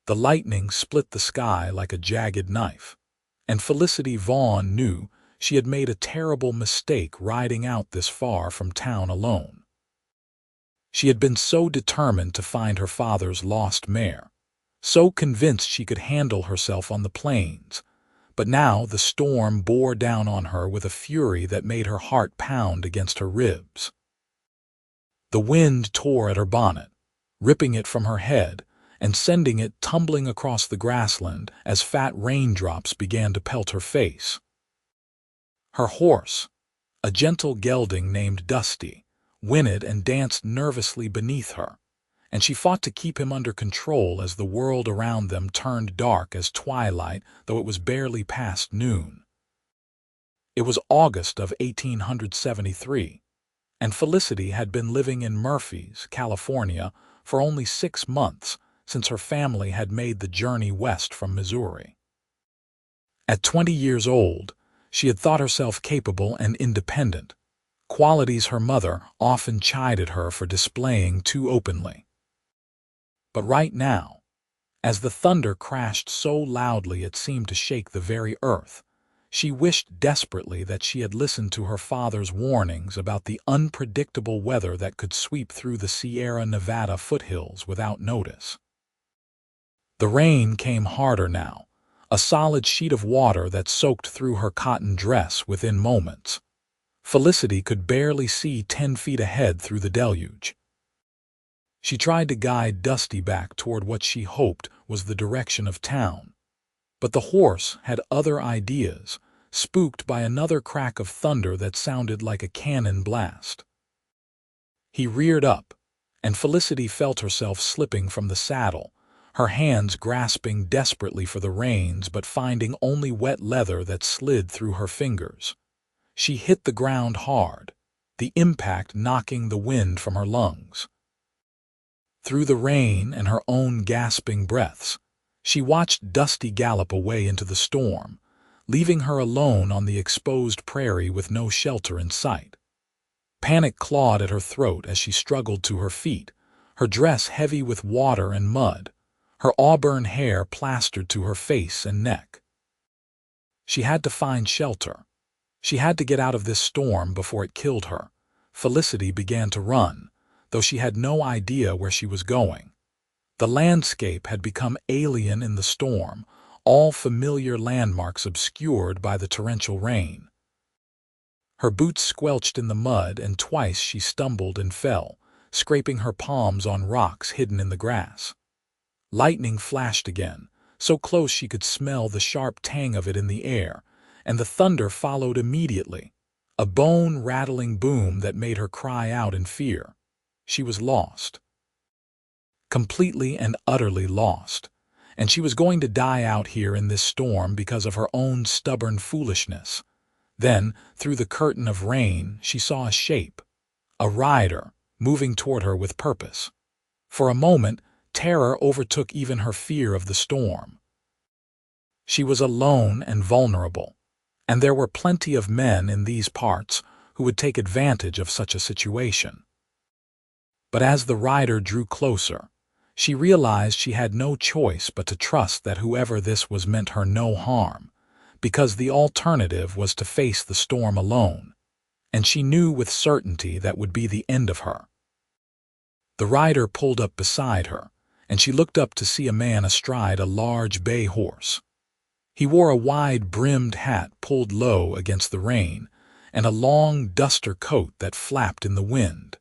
The lightning split the sky like a jagged knife, and Felicity Vaughn knew she had made a terrible mistake riding out this far from town alone. She had been so determined to find her father's lost mare, so convinced she could handle herself on the plains, but now the storm bore down on her with a fury that made her heart pound against her ribs. The wind tore at her bonnet, ripping it from her head and sending it tumbling across the grassland as fat raindrops began to pelt her face. Her horse, a gentle gelding named Dusty, whinnied and danced nervously beneath her, and she fought to keep him under control as the world around them turned dark as twilight, though it was barely past noon. It was August of 1873, and Felicity had been living in Murphy's, California, for only 6 months since her family had made the journey west from Missouri. At 20 years old, she had thought herself capable and independent, qualities her mother often chided her for displaying too openly. But right now, as the thunder crashed so loudly it seemed to shake the very earth, she wished desperately that she had listened to her father's warnings about the unpredictable weather that could sweep through the Sierra Nevada foothills without notice. The rain came harder now, a solid sheet of water that soaked through her cotton dress within moments. Felicity could barely see 10 feet ahead through the deluge. She tried to guide Dusty back toward what she hoped was the direction of town, but the horse had other ideas, spooked by another crack of thunder that sounded like a cannon blast. He reared up, and Felicity felt herself slipping from the saddle, her hands grasping desperately for the reins but finding only wet leather that slid through her fingers. She hit the ground hard, the impact knocking the wind from her lungs. Through the rain and her own gasping breaths, she watched Dusty gallop away into the storm, leaving her alone on the exposed prairie with no shelter in sight. Panic clawed at her throat as she struggled to her feet, her dress heavy with water and mud, her auburn hair plastered to her face and neck. She had to find shelter. She had to get out of this storm before it killed her. Felicity began to run, though she had no idea where she was going. The landscape had become alien in the storm, all familiar landmarks obscured by the torrential rain. Her boots squelched in the mud, and twice she stumbled and fell, scraping her palms on rocks hidden in the grass. Lightning flashed again, so close she could smell the sharp tang of it in the air, and the thunder followed immediately, a bone-rattling boom that made her cry out in fear. She was lost. Completely and utterly lost, and she was going to die out here in this storm because of her own stubborn foolishness. Then, through the curtain of rain, she saw a shape, a rider, moving toward her with purpose. For a moment, terror overtook even her fear of the storm. She was alone and vulnerable, and there were plenty of men in these parts who would take advantage of such a situation. But as the rider drew closer, she realized she had no choice but to trust that whoever this was meant her no harm, because the alternative was to face the storm alone, and she knew with certainty that would be the end of her. The rider pulled up beside her, and she looked up to see a man astride a large bay horse. He wore a wide-brimmed hat pulled low against the rain, and a long duster coat that flapped in the wind.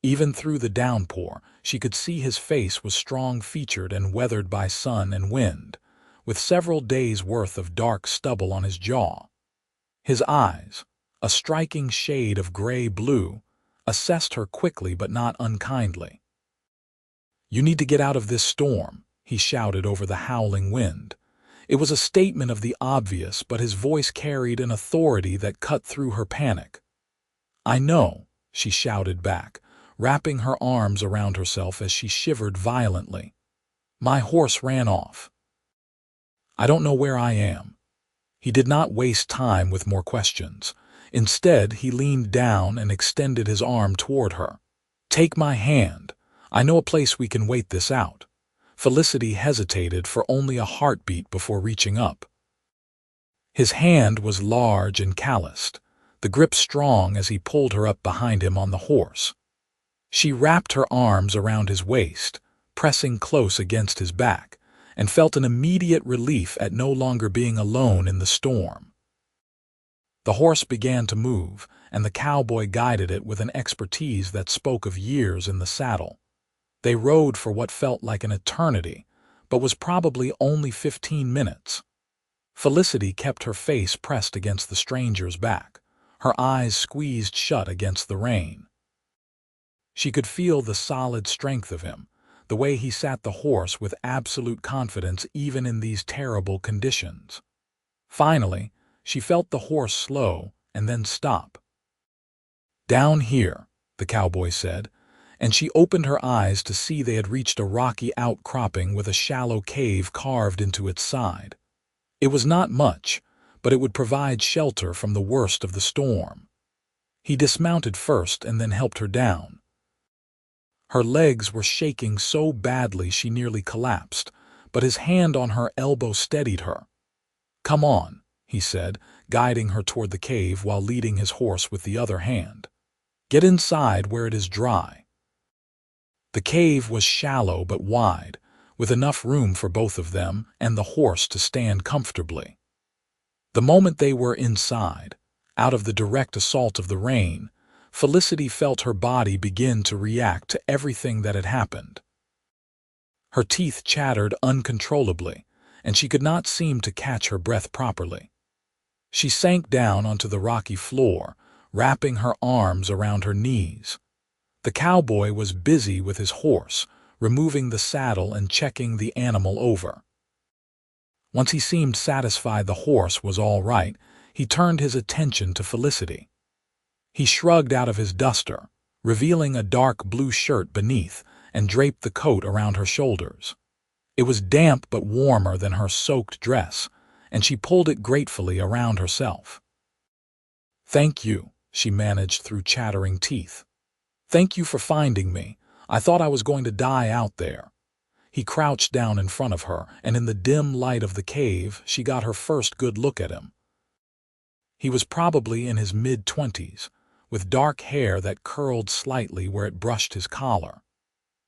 Even through the downpour, she could see his face was strong-featured and weathered by sun and wind, with several days' worth of dark stubble on his jaw. His eyes, a striking shade of gray-blue, assessed her quickly but not unkindly. "You need to get out of this storm," he shouted over the howling wind. It was a statement of the obvious, but his voice carried an authority that cut through her panic. "I know," she shouted back, wrapping her arms around herself as she shivered violently. "My horse ran off. I don't know where I am." He did not waste time with more questions. Instead, he leaned down and extended his arm toward her. "Take my hand. I know a place we can wait this out." Felicity hesitated for only a heartbeat before reaching up. His hand was large and calloused, the grip strong as he pulled her up behind him on the horse. She wrapped her arms around his waist, pressing close against his back, and felt an immediate relief at no longer being alone in the storm. The horse began to move, and the cowboy guided it with an expertise that spoke of years in the saddle. They rode for what felt like an eternity, but was probably only 15 minutes. Felicity kept her face pressed against the stranger's back, her eyes squeezed shut against the rein. She could feel the solid strength of him, the way he sat the horse with absolute confidence even in these terrible conditions. Finally, she felt the horse slow and then stop. "Down here," the cowboy said, and she opened her eyes to see they had reached a rocky outcropping with a shallow cave carved into its side. It was not much, but it would provide shelter from the worst of the storm. He dismounted first and then helped her down. Her legs were shaking so badly she nearly collapsed, but his hand on her elbow steadied her. "Come on," he said, guiding her toward the cave while leading his horse with the other hand. "Get inside where it is dry." The cave was shallow but wide, with enough room for both of them and the horse to stand comfortably. The moment they were inside, out of the direct assault of the rain, Felicity felt her body begin to react to everything that had happened. Her teeth chattered uncontrollably, and she could not seem to catch her breath properly. She sank down onto the rocky floor, wrapping her arms around her knees. The cowboy was busy with his horse, removing the saddle and checking the animal over. Once he seemed satisfied the horse was all right, he turned his attention to Felicity. He shrugged out of his duster, revealing a dark blue shirt beneath, and draped the coat around her shoulders. It was damp but warmer than her soaked dress, and she pulled it gratefully around herself. "Thank you," she managed through chattering teeth. "Thank you for finding me. I thought I was going to die out there." He crouched down in front of her, and in the dim light of the cave, she got her first good look at him. He was probably in his mid-20s, with dark hair that curled slightly where it brushed his collar.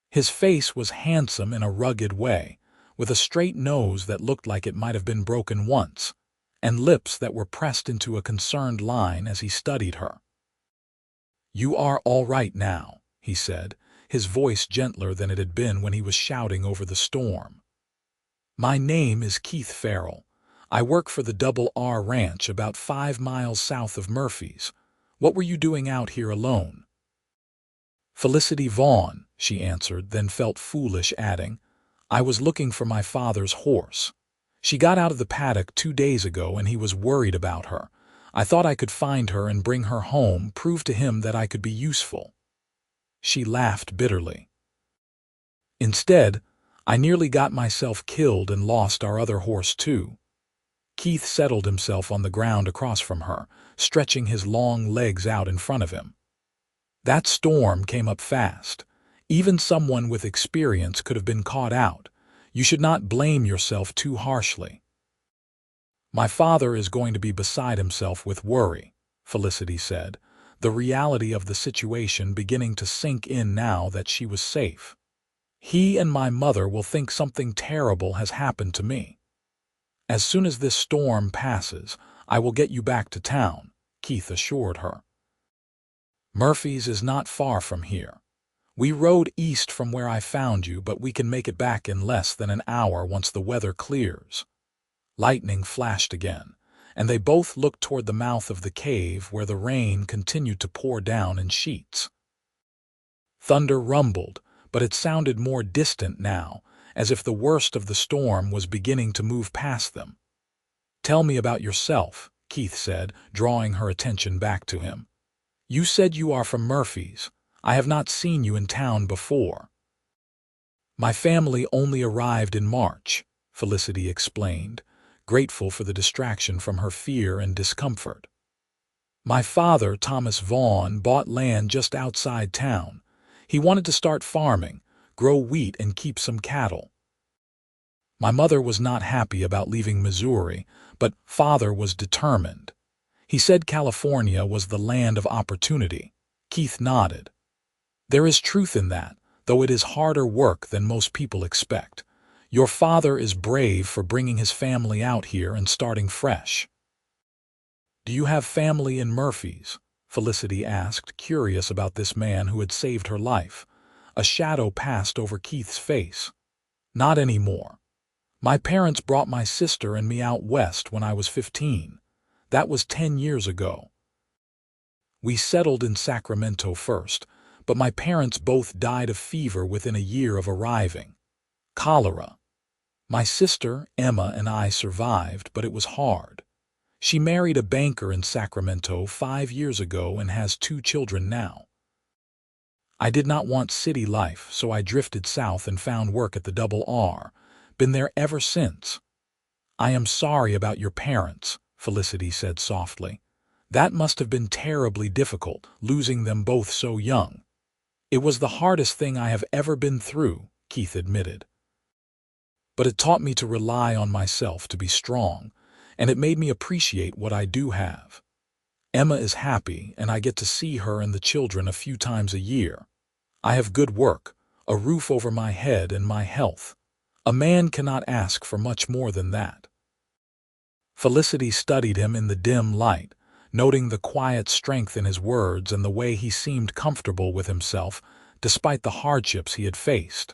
His face was handsome in a rugged way, with a straight nose that looked like it might have been broken once, and lips that were pressed into a concerned line as he studied her. "You are all right now," he said, his voice gentler than it had been when he was shouting over the storm. "My name is Keith Farrell. I work for the Double R Ranch about 5 miles south of Murphy's. What were you doing out here alone?" "Felicity Vaughn," she answered, then felt foolish, adding, "I was looking for my father's horse. She got out of the paddock 2 days ago and he was worried about her. I thought I could find her and bring her home, prove to him that I could be useful." She laughed bitterly. "Instead, I nearly got myself killed and lost our other horse too." Keith settled himself on the ground across from her, stretching his long legs out in front of him. "That storm came up fast. Even someone with experience could have been caught out. You should not blame yourself too harshly." "My father is going to be beside himself with worry," Felicity said, the reality of the situation beginning to sink in now that she was safe. "He and my mother will think something terrible has happened to me." "As soon as this storm passes, I will get you back to town," Keith assured her. "Murphy's is not far from here. We rode east from where I found you, but we can make it back in less than an hour once the weather clears." Lightning flashed again, and they both looked toward the mouth of the cave where the rain continued to pour down in sheets. Thunder rumbled, but it sounded more distant now, as if the worst of the storm was beginning to move past them. "Tell me about yourself," Keith said, drawing her attention back to him. "You said you are from Murphy's. I have not seen you in town before." "My family only arrived in March," Felicity explained, grateful for the distraction from her fear and discomfort. "My father, Thomas Vaughn, bought land just outside town. He wanted to start farming, grow wheat and keep some cattle. My mother was not happy about leaving Missouri, but Father was determined. He said California was the land of opportunity. Keith nodded. There is truth in that, though it is harder work than most people expect. Your father is brave for bringing his family out here and starting fresh. Do you have family in Murphy's? Felicity asked, curious about this man who had saved her life. A shadow passed over Keith's face. Not anymore. My parents brought my sister and me out west when I was 15. That was 10 years ago. We settled in Sacramento first, but my parents both died of fever within a year of arriving. Cholera. My sister, Emma, and I survived, but it was hard. She married a banker in Sacramento 5 years ago and has 2 children now. I did not want city life, so I drifted south and found work at the Double R. Been there ever since. I am sorry about your parents, Felicity said softly. That must have been terribly difficult, losing them both so young. It was the hardest thing I have ever been through, Keith admitted. But it taught me to rely on myself, to be strong, and it made me appreciate what I do have. Emma is happy, and I get to see her and the children a few times a year. I have good work, a roof over my head, and my health. A man cannot ask for much more than that. Felicity studied him in the dim light, noting the quiet strength in his words and the way he seemed comfortable with himself, despite the hardships he had faced.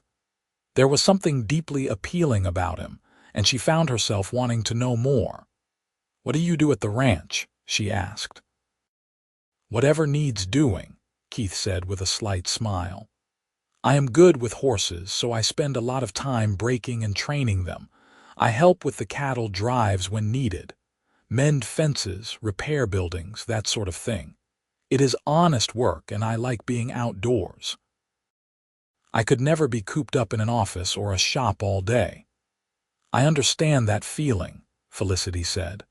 There was something deeply appealing about him, and she found herself wanting to know more. "What do you do at the ranch?" she asked. "Whatever needs doing," Keith said with a slight smile. "I am good with horses, so I spend a lot of time breaking and training them. I help with the cattle drives when needed. Mend fences, repair buildings, that sort of thing. It is honest work, and I like being outdoors. I could never be cooped up in an office or a shop all day." "I understand that feeling," Felicity said.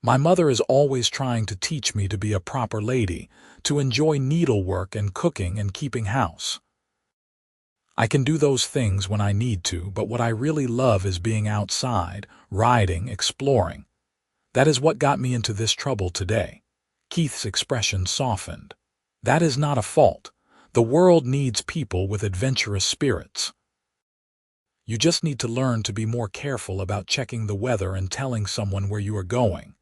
"My mother is always trying to teach me to be a proper lady, to enjoy needlework and cooking and keeping house. I can do those things when I need to, but what I really love is being outside, riding, exploring. That is what got me into this trouble today." Keith's expression softened. "That is not a fault. The world needs people with adventurous spirits. You just need to learn to be more careful about checking the weather and telling someone where you are going."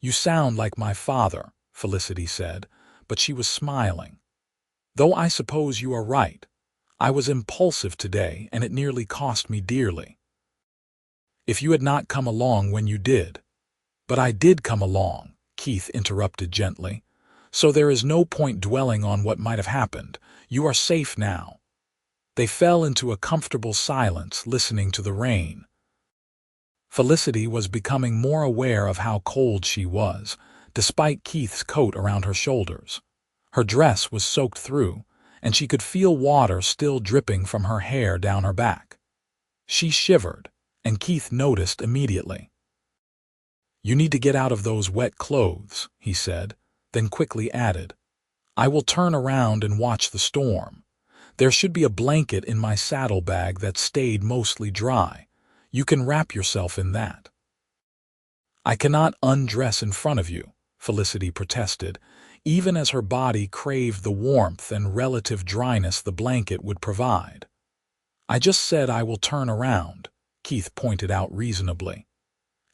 "You sound like my father," Felicity said, but she was smiling. "Though I suppose you are right. I was impulsive today, and it nearly cost me dearly. If you had not come along when you did—" "But I did come along," Keith interrupted gently. "So there is no point dwelling on what might have happened. You are safe now." They fell into a comfortable silence, listening to the rain. Felicity was becoming more aware of how cold she was, despite Keith's coat around her shoulders. Her dress was soaked through, and she could feel water still dripping from her hair down her back. She shivered, and Keith noticed immediately. "You need to get out of those wet clothes," he said, then quickly added, "I will turn around and watch the storm. There should be a blanket in my saddlebag that stayed mostly dry. You can wrap yourself in that." "I cannot undress in front of you," Felicity protested, even as her body craved the warmth and relative dryness the blanket would provide. "I just said I will turn around," Keith pointed out reasonably.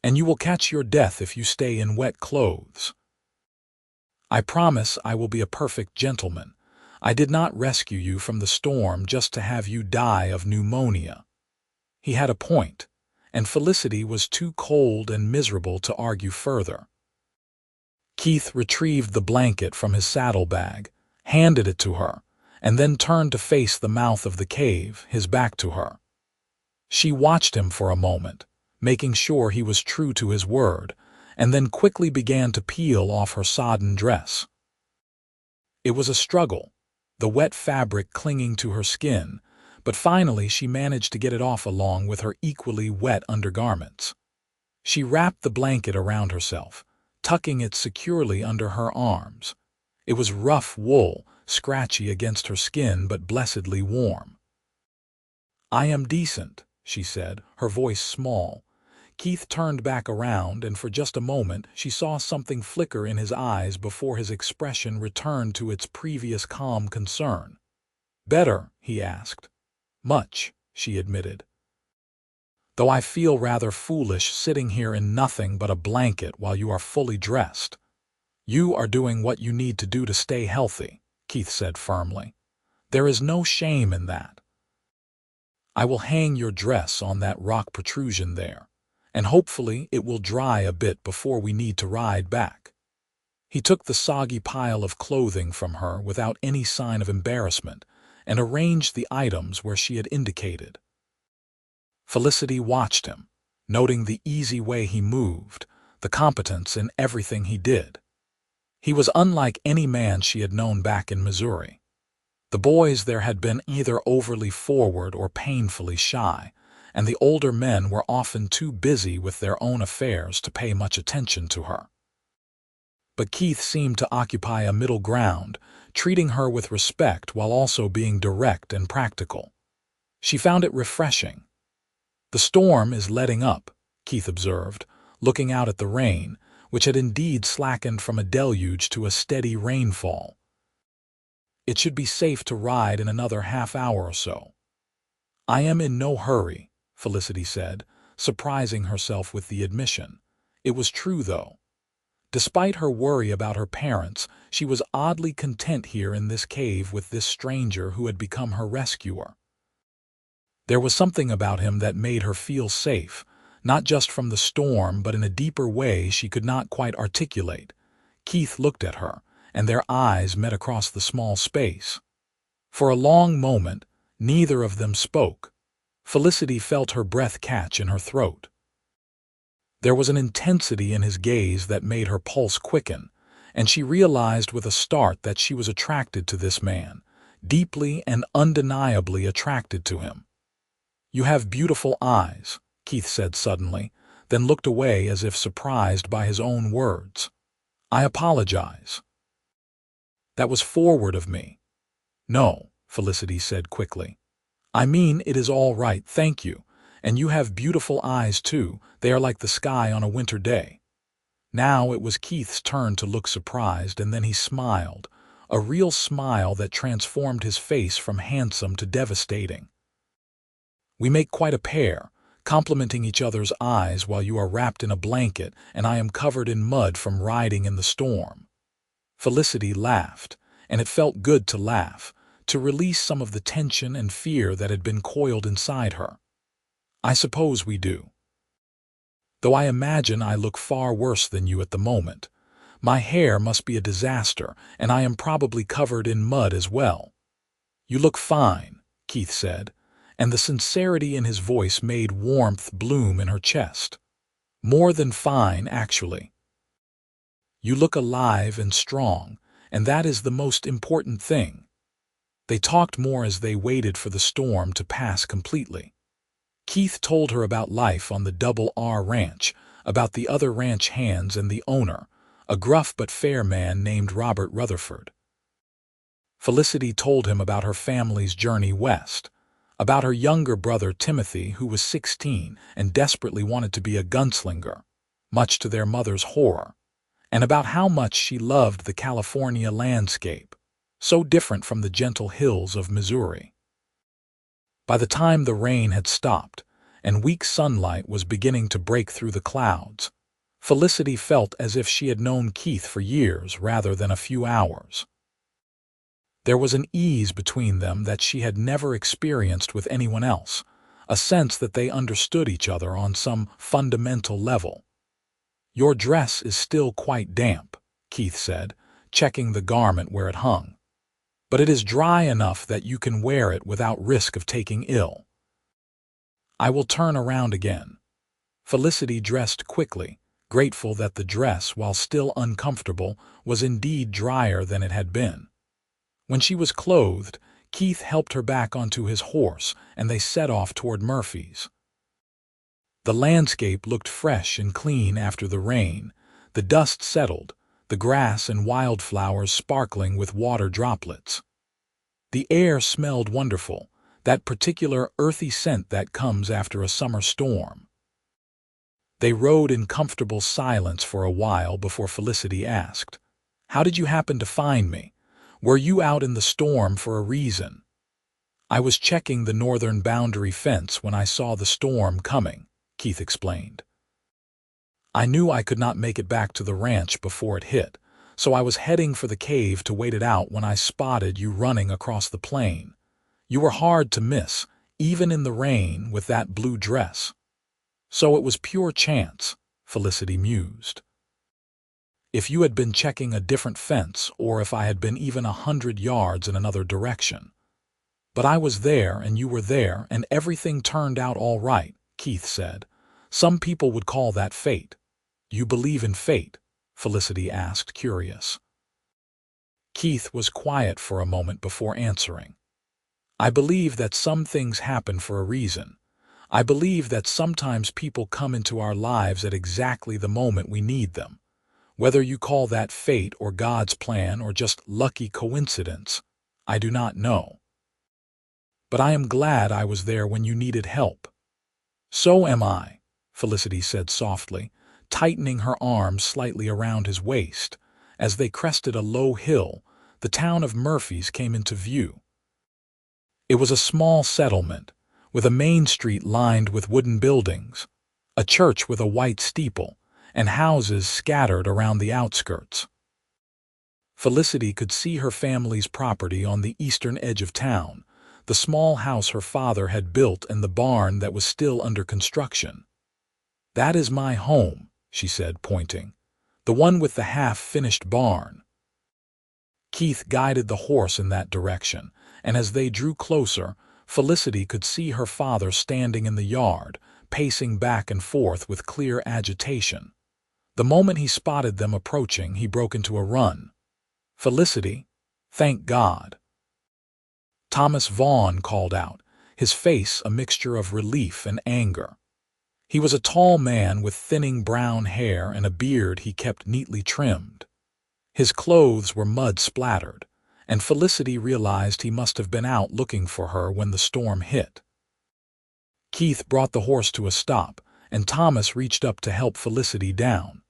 "And you will catch your death if you stay in wet clothes." "I promise I will be a perfect gentleman. I did not rescue you from the storm just to have you die of pneumonia." He had a point, and Felicity was too cold and miserable to argue further. Keith retrieved the blanket from his saddlebag, handed it to her, and then turned to face the mouth of the cave, his back to her. She watched him for a moment, making sure he was true to his word, and then quickly began to peel off her sodden dress. It was a struggle, the wet fabric clinging to her skin, but finally she managed to get it off along with her equally wet undergarments. She wrapped the blanket around herself, tucking it securely under her arms. It was rough wool, scratchy against her skin but blessedly warm. "I am decent," she said, her voice small. Keith turned back around, and for just a moment she saw something flicker in his eyes before his expression returned to its previous calm concern. "Better?" he asked. "Much," she admitted. "Though I feel rather foolish sitting here in nothing but a blanket while you are fully dressed." "You are doing what you need to do to stay healthy," Keith said firmly. "There is no shame in that. I will hang your dress on that rock protrusion there, and hopefully it will dry a bit before we need to ride back." He took the soggy pile of clothing from her without any sign of embarrassment and arranged the items where she had indicated. Felicity watched him, noting the easy way he moved, the competence in everything he did. He was unlike any man she had known back in Missouri. The boys there had been either overly forward or painfully shy, and the older men were often too busy with their own affairs to pay much attention to her. But Keith seemed to occupy a middle ground, treating her with respect while also being direct and practical. She found it refreshing. "The storm is letting up," Keith observed, looking out at the rain, which had indeed slackened from a deluge to a steady rainfall. "It should be safe to ride in another half-hour or so." "I am in no hurry," Felicity said, surprising herself with the admission. It was true, though. Despite her worry about her parents, she was oddly content here in this cave with this stranger who had become her rescuer. There was something about him that made her feel safe, not just from the storm but in a deeper way she could not quite articulate. Keith looked at her, and their eyes met across the small space. For a long moment, neither of them spoke. Felicity felt her breath catch in her throat. There was an intensity in his gaze that made her pulse quicken, and she realized with a start that she was attracted to this man, deeply and undeniably attracted to him. "You have beautiful eyes," Keith said suddenly, then looked away as if surprised by his own words. "I apologize. That was forward of me." "No," Felicity said quickly. "I mean, it is all right, thank you. And you have beautiful eyes, too. They are like the sky on a winter day." Now it was Keith's turn to look surprised, and then he smiled, a real smile that transformed his face from handsome to devastating. "We make quite a pair, complimenting each other's eyes while you are wrapped in a blanket and I am covered in mud from riding in the storm." Felicity laughed, and it felt good to laugh, to release some of the tension and fear that had been coiled inside her. "I suppose we do. Though I imagine I look far worse than you at the moment. My hair must be a disaster, and I am probably covered in mud as well." "You look fine," Keith said, and the sincerity in his voice made warmth bloom in her chest. "More than fine, actually. You look alive and strong, and that is the most important thing." They talked more as they waited for the storm to pass completely. Keith told her about life on the Double R Ranch, about the other ranch hands and the owner, a gruff but fair man named Robert Rutherford. Felicity told him about her family's journey west, about her younger brother Timothy, who was 16 and desperately wanted to be a gunslinger, much to their mother's horror, and about how much she loved the California landscape, so different from the gentle hills of Missouri. By the time the rain had stopped and weak sunlight was beginning to break through the clouds, Felicity felt as if she had known Keith for years rather than a few hours. There was an ease between them that she had never experienced with anyone else, a sense that they understood each other on some fundamental level. "Your dress is still quite damp," Keith said, checking the garment where it hung. "But it is dry enough that you can wear it without risk of taking ill." "I will turn around again." Felicity dressed quickly, grateful that the dress, while still uncomfortable, was indeed drier than it had been. When she was clothed, Keith helped her back onto his horse, and they set off toward Murphy's. The landscape looked fresh and clean after the rain, the dust settled, the grass and wildflowers sparkling with water droplets. The air smelled wonderful, that particular earthy scent that comes after a summer storm. They rode in comfortable silence for a while before Felicity asked, "How did you happen to find me? Were you out in the storm for a reason?" "I was checking the northern boundary fence when I saw the storm coming," Keith explained. "I knew I could not make it back to the ranch before it hit, so I was heading for the cave to wait it out when I spotted you running across the plain. You were hard to miss, even in the rain with that blue dress." "So it was pure chance," Felicity mused. "If you had been checking a different fence, or if I had been even 100 yards in another direction. But I was there and you were there and everything turned out all right," Keith said. "Some people would call that fate." "You believe in fate?" Felicity asked, curious. Keith was quiet for a moment before answering. "I believe that some things happen for a reason. I believe that sometimes people come into our lives at exactly the moment we need them. Whether you call that fate or God's plan or just lucky coincidence, I do not know. But I am glad I was there when you needed help." "So am I," Felicity said softly, tightening her arms slightly around his waist. As they crested a low hill, the town of Murphy's came into view. It was a small settlement, with a main street lined with wooden buildings, a church with a white steeple, and houses scattered around the outskirts. Felicity could see her family's property on the eastern edge of town, the small house her father had built and the barn that was still under construction. "That is my home," she said, pointing. "The one with the half-finished barn." Keith guided the horse in that direction, and as they drew closer, Felicity could see her father standing in the yard, pacing back and forth with clear agitation. The moment he spotted them approaching, he broke into a run. "Felicity, thank God!" Thomas Vaughn called out, his face a mixture of relief and anger. He was a tall man with thinning brown hair and a beard he kept neatly trimmed. His clothes were mud-splattered, and Felicity realized he must have been out looking for her when the storm hit. Keith brought the horse to a stop, and Thomas reached up to help Felicity down.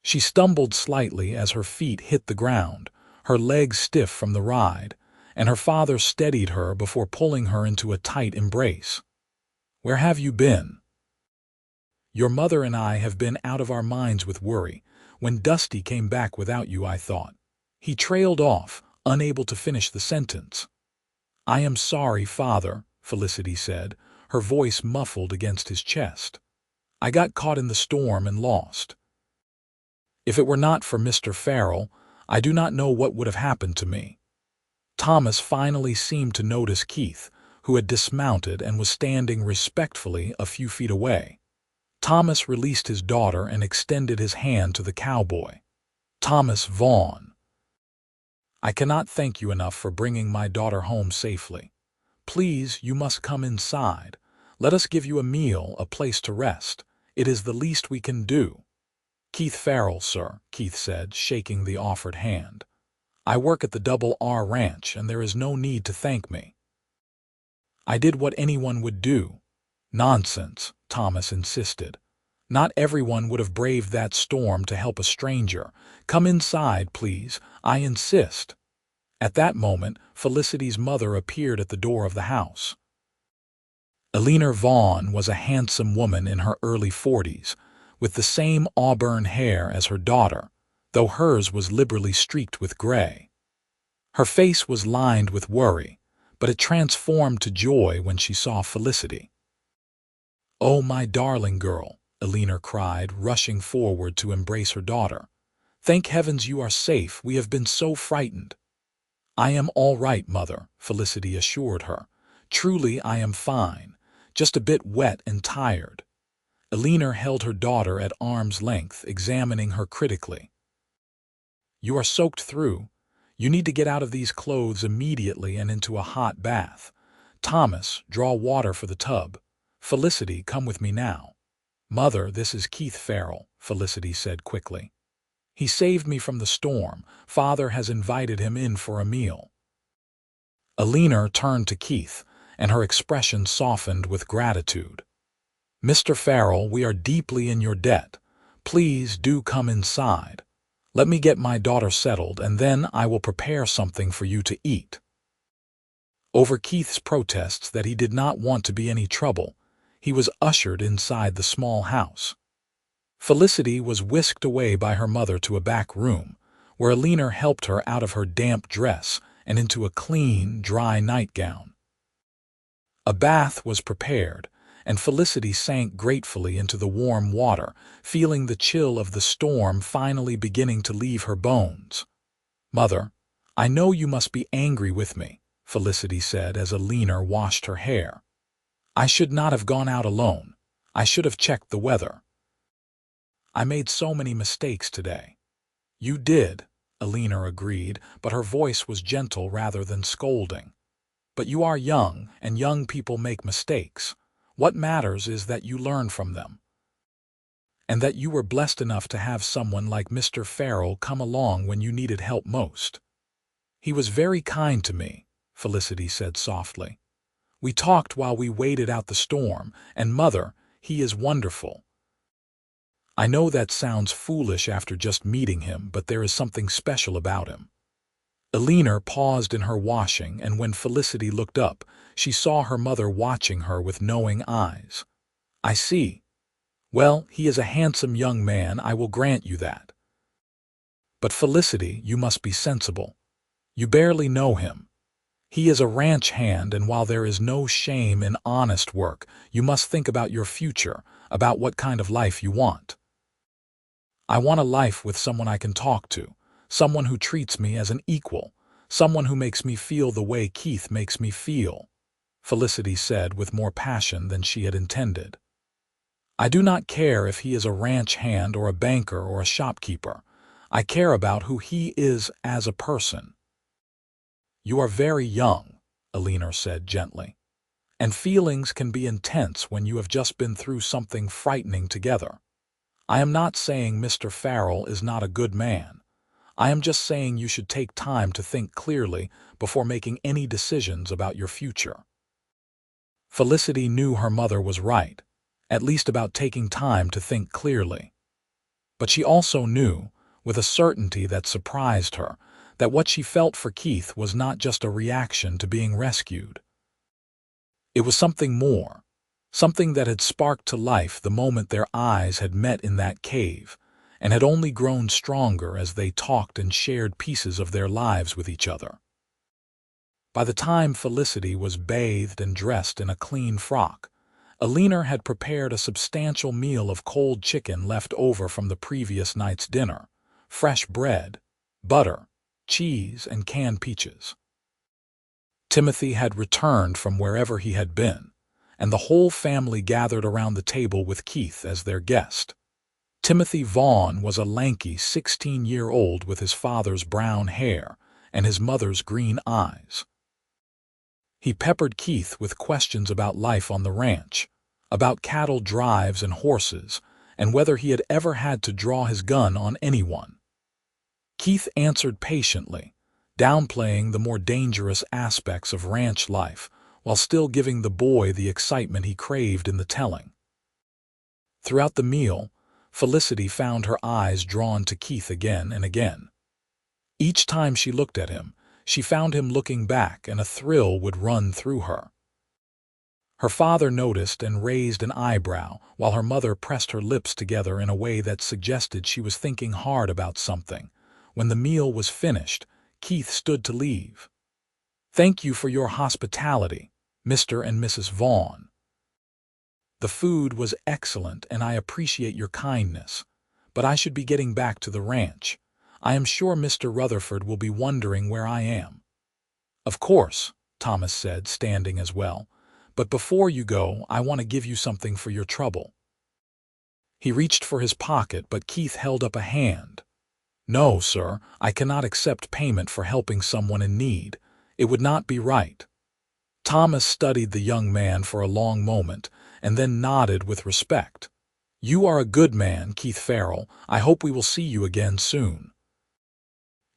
She stumbled slightly as her feet hit the ground, her legs stiff from the ride, and her father steadied her before pulling her into a tight embrace. "Where have you been?" "Your mother and I have been out of our minds with worry. When Dusty came back without you, I thought." He trailed off, unable to finish the sentence. "I am sorry, Father," Felicity said, her voice muffled against his chest. "I got caught in the storm and lost. If it were not for Mr. Farrell, I do not know what would have happened to me." Thomas finally seemed to notice Keith, who had dismounted and was standing respectfully a few feet away. Thomas released his daughter and extended his hand to the cowboy. "Thomas Vaughn, I cannot thank you enough for bringing my daughter home safely. Please, you must come inside. Let us give you a meal, a place to rest. It is the least we can do." "Keith Farrell, sir," Keith said, shaking the offered hand. "I work at the Double R Ranch, and there is no need to thank me. I did what anyone would do." "Nonsense," Thomas insisted. "Not everyone would have braved that storm to help a stranger. Come inside, please. I insist." At that moment, Felicity's mother appeared at the door of the house. Eleanor Vaughn was a handsome woman in her early 40s, with the same auburn hair as her daughter, though hers was liberally streaked with gray. Her face was lined with worry, but it transformed to joy when she saw Felicity. "Oh, my darling girl," Eleanor cried, rushing forward to embrace her daughter. "Thank heavens you are safe. We have been so frightened." "I am all right, Mother," Felicity assured her. "Truly, I am fine, just a bit wet and tired." Eleanor held her daughter at arm's length, examining her critically. "You are soaked through. You need to get out of these clothes immediately and into a hot bath. Thomas, draw water for the tub. Felicity, come with me now." "Mother, this is Keith Farrell," Felicity said quickly. "He saved me from the storm. Father has invited him in for a meal." Eleanor turned to Keith, and her expression softened with gratitude. "Mr. Farrell, we are deeply in your debt. Please do come inside. Let me get my daughter settled, and then I will prepare something for you to eat." Over Keith's protests that he did not want to be any trouble, he was ushered inside the small house. Felicity was whisked away by her mother to a back room, where Alina helped her out of her damp dress and into a clean, dry nightgown. A bath was prepared, and Felicity sank gratefully into the warm water, feeling the chill of the storm finally beginning to leave her bones. "Mother, I know you must be angry with me," Felicity said as Alina washed her hair. "I should not have gone out alone. I should have checked the weather. I made so many mistakes today." "You did," Alina agreed, but her voice was gentle rather than scolding. "But you are young, and young people make mistakes. What matters is that you learn from them. And that you were blessed enough to have someone like Mr. Farrell come along when you needed help most." "He was very kind to me," Felicity said softly. "We talked while we waited out the storm, and Mother, he is wonderful. I know that sounds foolish after just meeting him, but there is something special about him." Alina paused in her washing, and when Felicity looked up, she saw her mother watching her with knowing eyes. "I see. Well, he is a handsome young man, I will grant you that. But Felicity, you must be sensible. You barely know him. He is a ranch hand, and while there is no shame in honest work, you must think about your future, about what kind of life you want." "I want a life with someone I can talk to, someone who treats me as an equal, someone who makes me feel the way Keith makes me feel," Felicity said with more passion than she had intended. "I do not care if he is a ranch hand or a banker or a shopkeeper. I care about who he is as a person." "You are very young," Alina said gently, "and feelings can be intense when you have just been through something frightening together. I am not saying Mr. Farrell is not a good man. I am just saying you should take time to think clearly before making any decisions about your future." Felicity knew her mother was right, at least about taking time to think clearly. But she also knew, with a certainty that surprised her, that what she felt for Keith was not just a reaction to being rescued. It was something more, something that had sparked to life the moment their eyes had met in that cave, and had only grown stronger as they talked and shared pieces of their lives with each other. By the time Felicity was bathed and dressed in a clean frock, Alina had prepared a substantial meal of cold chicken left over from the previous night's dinner, fresh bread, butter, cheese, and canned peaches. Timothy had returned from wherever he had been, and the whole family gathered around the table with Keith as their guest. Timothy Vaughn was a lanky 16-year-old with his father's brown hair and his mother's green eyes. He peppered Keith with questions about life on the ranch, about cattle drives and horses, and whether he had ever had to draw his gun on anyone. Keith answered patiently, downplaying the more dangerous aspects of ranch life, while still giving the boy the excitement he craved in the telling. Throughout the meal, Felicity found her eyes drawn to Keith again and again. Each time she looked at him, she found him looking back, and a thrill would run through her. Her father noticed and raised an eyebrow, while her mother pressed her lips together in a way that suggested she was thinking hard about something. When the meal was finished, Keith stood to leave. "Thank you for your hospitality, Mr. and Mrs. Vaughn. The food was excellent, and I appreciate your kindness, but I should be getting back to the ranch. I am sure Mr. Rutherford will be wondering where I am." "Of course," Thomas said, standing as well, "but before you go, I want to give you something for your trouble." He reached for his pocket, but Keith held up a hand. "No, sir, I cannot accept payment for helping someone in need. It would not be right." Thomas studied the young man for a long moment, and then nodded with respect. "You are a good man, Keith Farrell. I hope we will see you again soon.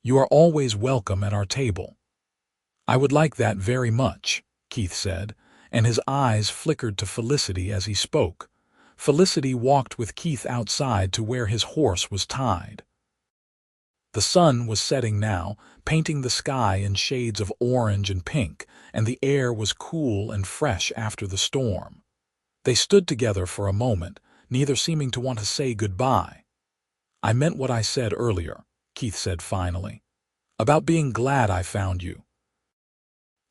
You are always welcome at our table." "I would like that very much," Keith said, and his eyes flickered to Felicity as he spoke. Felicity walked with Keith outside to where his horse was tied. The sun was setting now, painting the sky in shades of orange and pink, and the air was cool and fresh after the storm. They stood together for a moment, neither seeming to want to say goodbye. "I meant what I said earlier," Keith said finally, "about being glad I found you.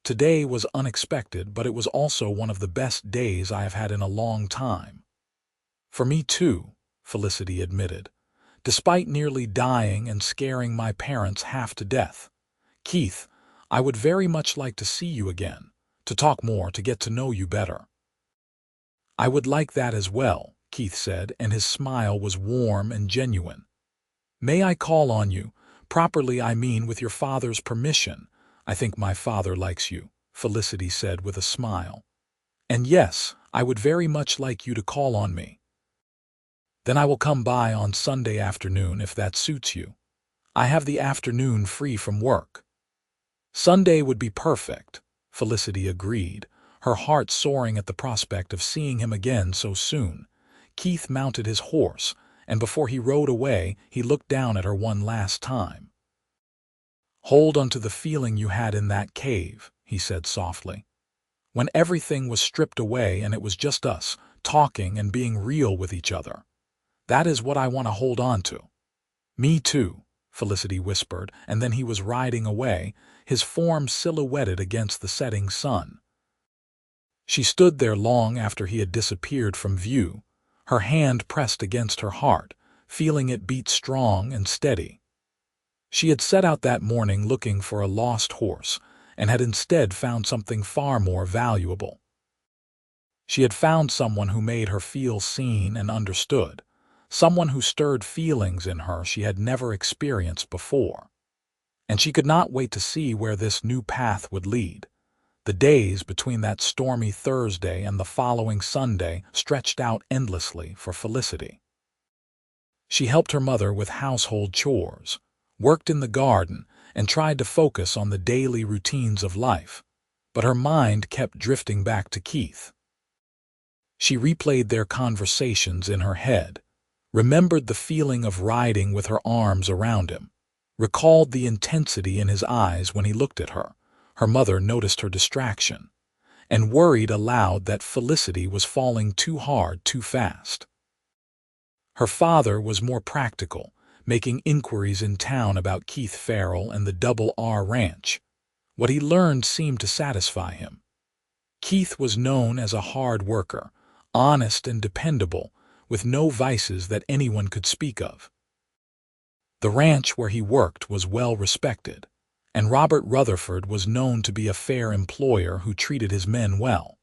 Today was unexpected, but it was also one of the best days I have had in a long time." "For me too," Felicity admitted, "despite nearly dying and scaring my parents half to death. Keith, I would very much like to see you again, to talk more, to get to know you better." "I would like that as well," Keith said, and his smile was warm and genuine. "May I call on you? Properly, I mean with your father's permission. I think my father likes you," Felicity said with a smile. "And yes, I would very much like you to call on me." "Then I will come by on Sunday afternoon if that suits you. I have the afternoon free from work." "Sunday would be perfect," Felicity agreed, her heart soaring at the prospect of seeing him again so soon. Keith mounted his horse, and before he rode away, he looked down at her one last time. "Hold on to the feeling you had in that cave," he said softly. "When everything was stripped away and it was just us, talking and being real with each other. That is what I want to hold on to." "Me too," Felicity whispered, and then he was riding away, his form silhouetted against the setting sun. She stood there long after he had disappeared from view, her hand pressed against her heart, feeling it beat strong and steady. She had set out that morning looking for a lost horse, and had instead found something far more valuable. She had found someone who made her feel seen and understood, someone who stirred feelings in her she had never experienced before. And she could not wait to see where this new path would lead. The days between that stormy Thursday and the following Sunday stretched out endlessly for Felicity. She helped her mother with household chores, worked in the garden, and tried to focus on the daily routines of life, but her mind kept drifting back to Keith. She replayed their conversations in her head, remembered the feeling of riding with her arms around him, recalled the intensity in his eyes when he looked at her. Her mother noticed her distraction, and worried aloud that Felicity was falling too hard too fast. Her father was more practical, making inquiries in town about Keith Farrell and the Double R Ranch. What he learned seemed to satisfy him. Keith was known as a hard worker, honest and dependable, with no vices that anyone could speak of. The ranch where he worked was well respected, and Robert Rutherford was known to be a fair employer who treated his men well.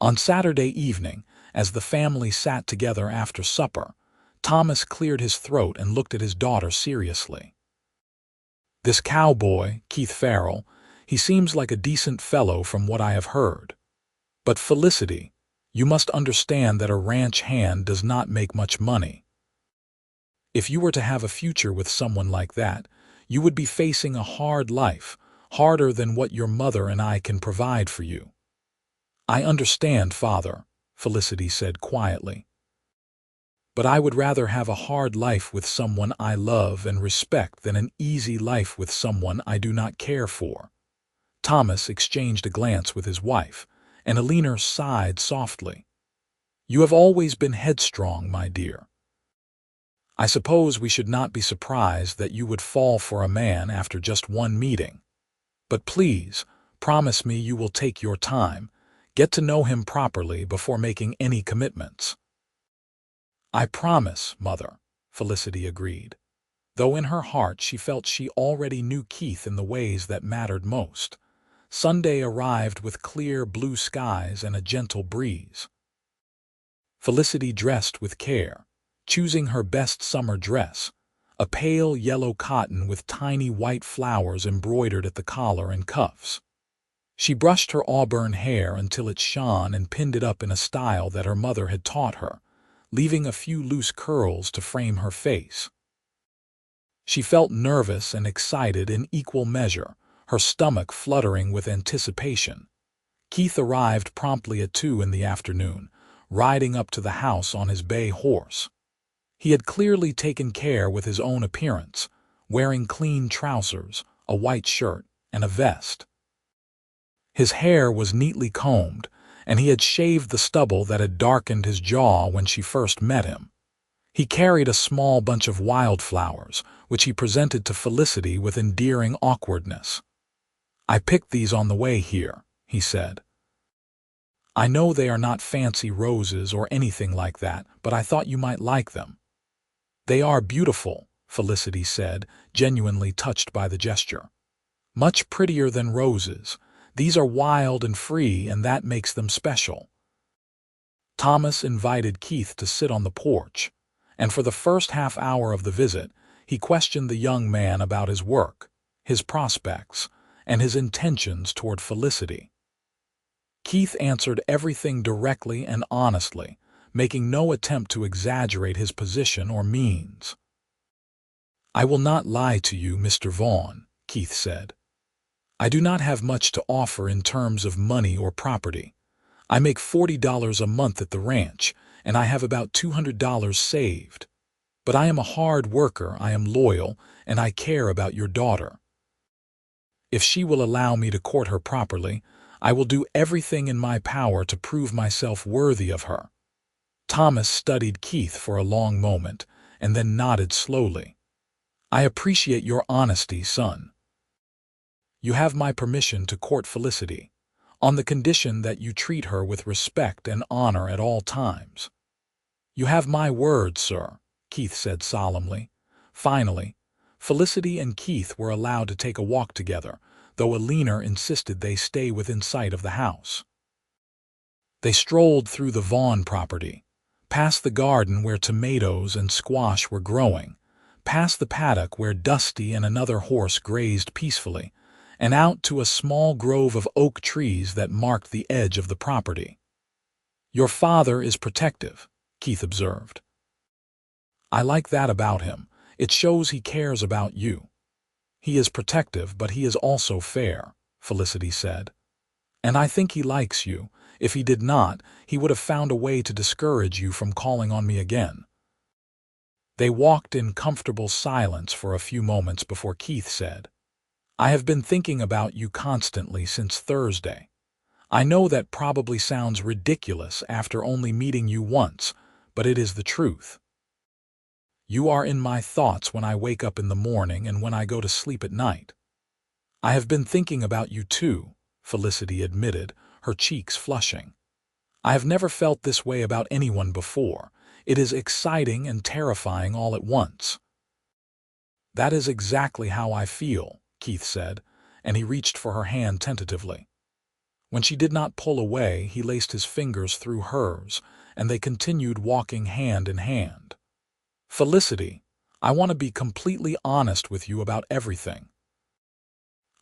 On Saturday evening, as the family sat together after supper, Thomas cleared his throat and looked at his daughter seriously. "This cowboy, Keith Farrell, he seems like a decent fellow from what I have heard. But Felicity, you must understand that a ranch hand does not make much money. If you were to have a future with someone like that, you would be facing a hard life, harder than what your mother and I can provide for you." "I understand, Father," Felicity said quietly. "But I would rather have a hard life with someone I love and respect than an easy life with someone I do not care for." Thomas exchanged a glance with his wife, and Alina sighed softly. "You have always been headstrong, my dear. I suppose we should not be surprised that you would fall for a man after just one meeting. But please, promise me you will take your time, get to know him properly before making any commitments." "I promise, Mother," Felicity agreed, though in her heart she felt she already knew Keith in the ways that mattered most. Sunday arrived with clear blue skies and a gentle breeze. Felicity dressed with care, choosing her best summer dress, a pale yellow cotton with tiny white flowers embroidered at the collar and cuffs. She brushed her auburn hair until it shone and pinned it up in a style that her mother had taught her, leaving a few loose curls to frame her face. She felt nervous and excited in equal measure, her stomach fluttering with anticipation. Keith arrived promptly at 2 in the afternoon, riding up to the house on his bay horse. He had clearly taken care with his own appearance, wearing clean trousers, a white shirt, and a vest. His hair was neatly combed, and he had shaved the stubble that had darkened his jaw when she first met him. He carried a small bunch of wildflowers, which he presented to Felicity with endearing awkwardness. "I picked these on the way here," he said. "I know they are not fancy roses or anything like that, but I thought you might like them." "They are beautiful," Felicity said, genuinely touched by the gesture. "Much prettier than roses. These are wild and free, and that makes them special." Thomas invited Keith to sit on the porch, and for the first half hour of the visit, he questioned the young man about his work, his prospects, and his intentions toward Felicity. Keith answered everything directly and honestly, making no attempt to exaggerate his position or means. "I will not lie to you, Mr. Vaughn," Keith said. "I do not have much to offer in terms of money or property. I make $40 a month at the ranch, and I have about $200 saved. But I am a hard worker, I am loyal, and I care about your daughter. If she will allow me to court her properly, I will do everything in my power to prove myself worthy of her." Thomas studied Keith for a long moment, and then nodded slowly. "I appreciate your honesty, son. You have my permission to court Felicity, on the condition that you treat her with respect and honor at all times." "You have my word, sir," Keith said solemnly. Finally, Felicity and Keith were allowed to take a walk together, though Alina insisted they stay within sight of the house. They strolled through the Vaughn property, past the garden where tomatoes and squash were growing, past the paddock where Dusty and another horse grazed peacefully, and out to a small grove of oak trees that marked the edge of the property. "Your father is protective," Keith observed. "I like that about him. It shows he cares about you." "He is protective, but he is also fair," Felicity said. "And I think he likes you. If he did not, he would have found a way to discourage you from calling on me again." They walked in comfortable silence for a few moments before Keith said, "I have been thinking about you constantly since Thursday. I know that probably sounds ridiculous after only meeting you once, but it is the truth. You are in my thoughts when I wake up in the morning and when I go to sleep at night." "I have been thinking about you too," Felicity admitted, her cheeks flushing. "I have never felt this way about anyone before. It is exciting and terrifying all at once." "That is exactly how I feel," Keith said, and he reached for her hand tentatively. When she did not pull away, he laced his fingers through hers, and they continued walking hand in hand. "Felicity, I want to be completely honest with you about everything.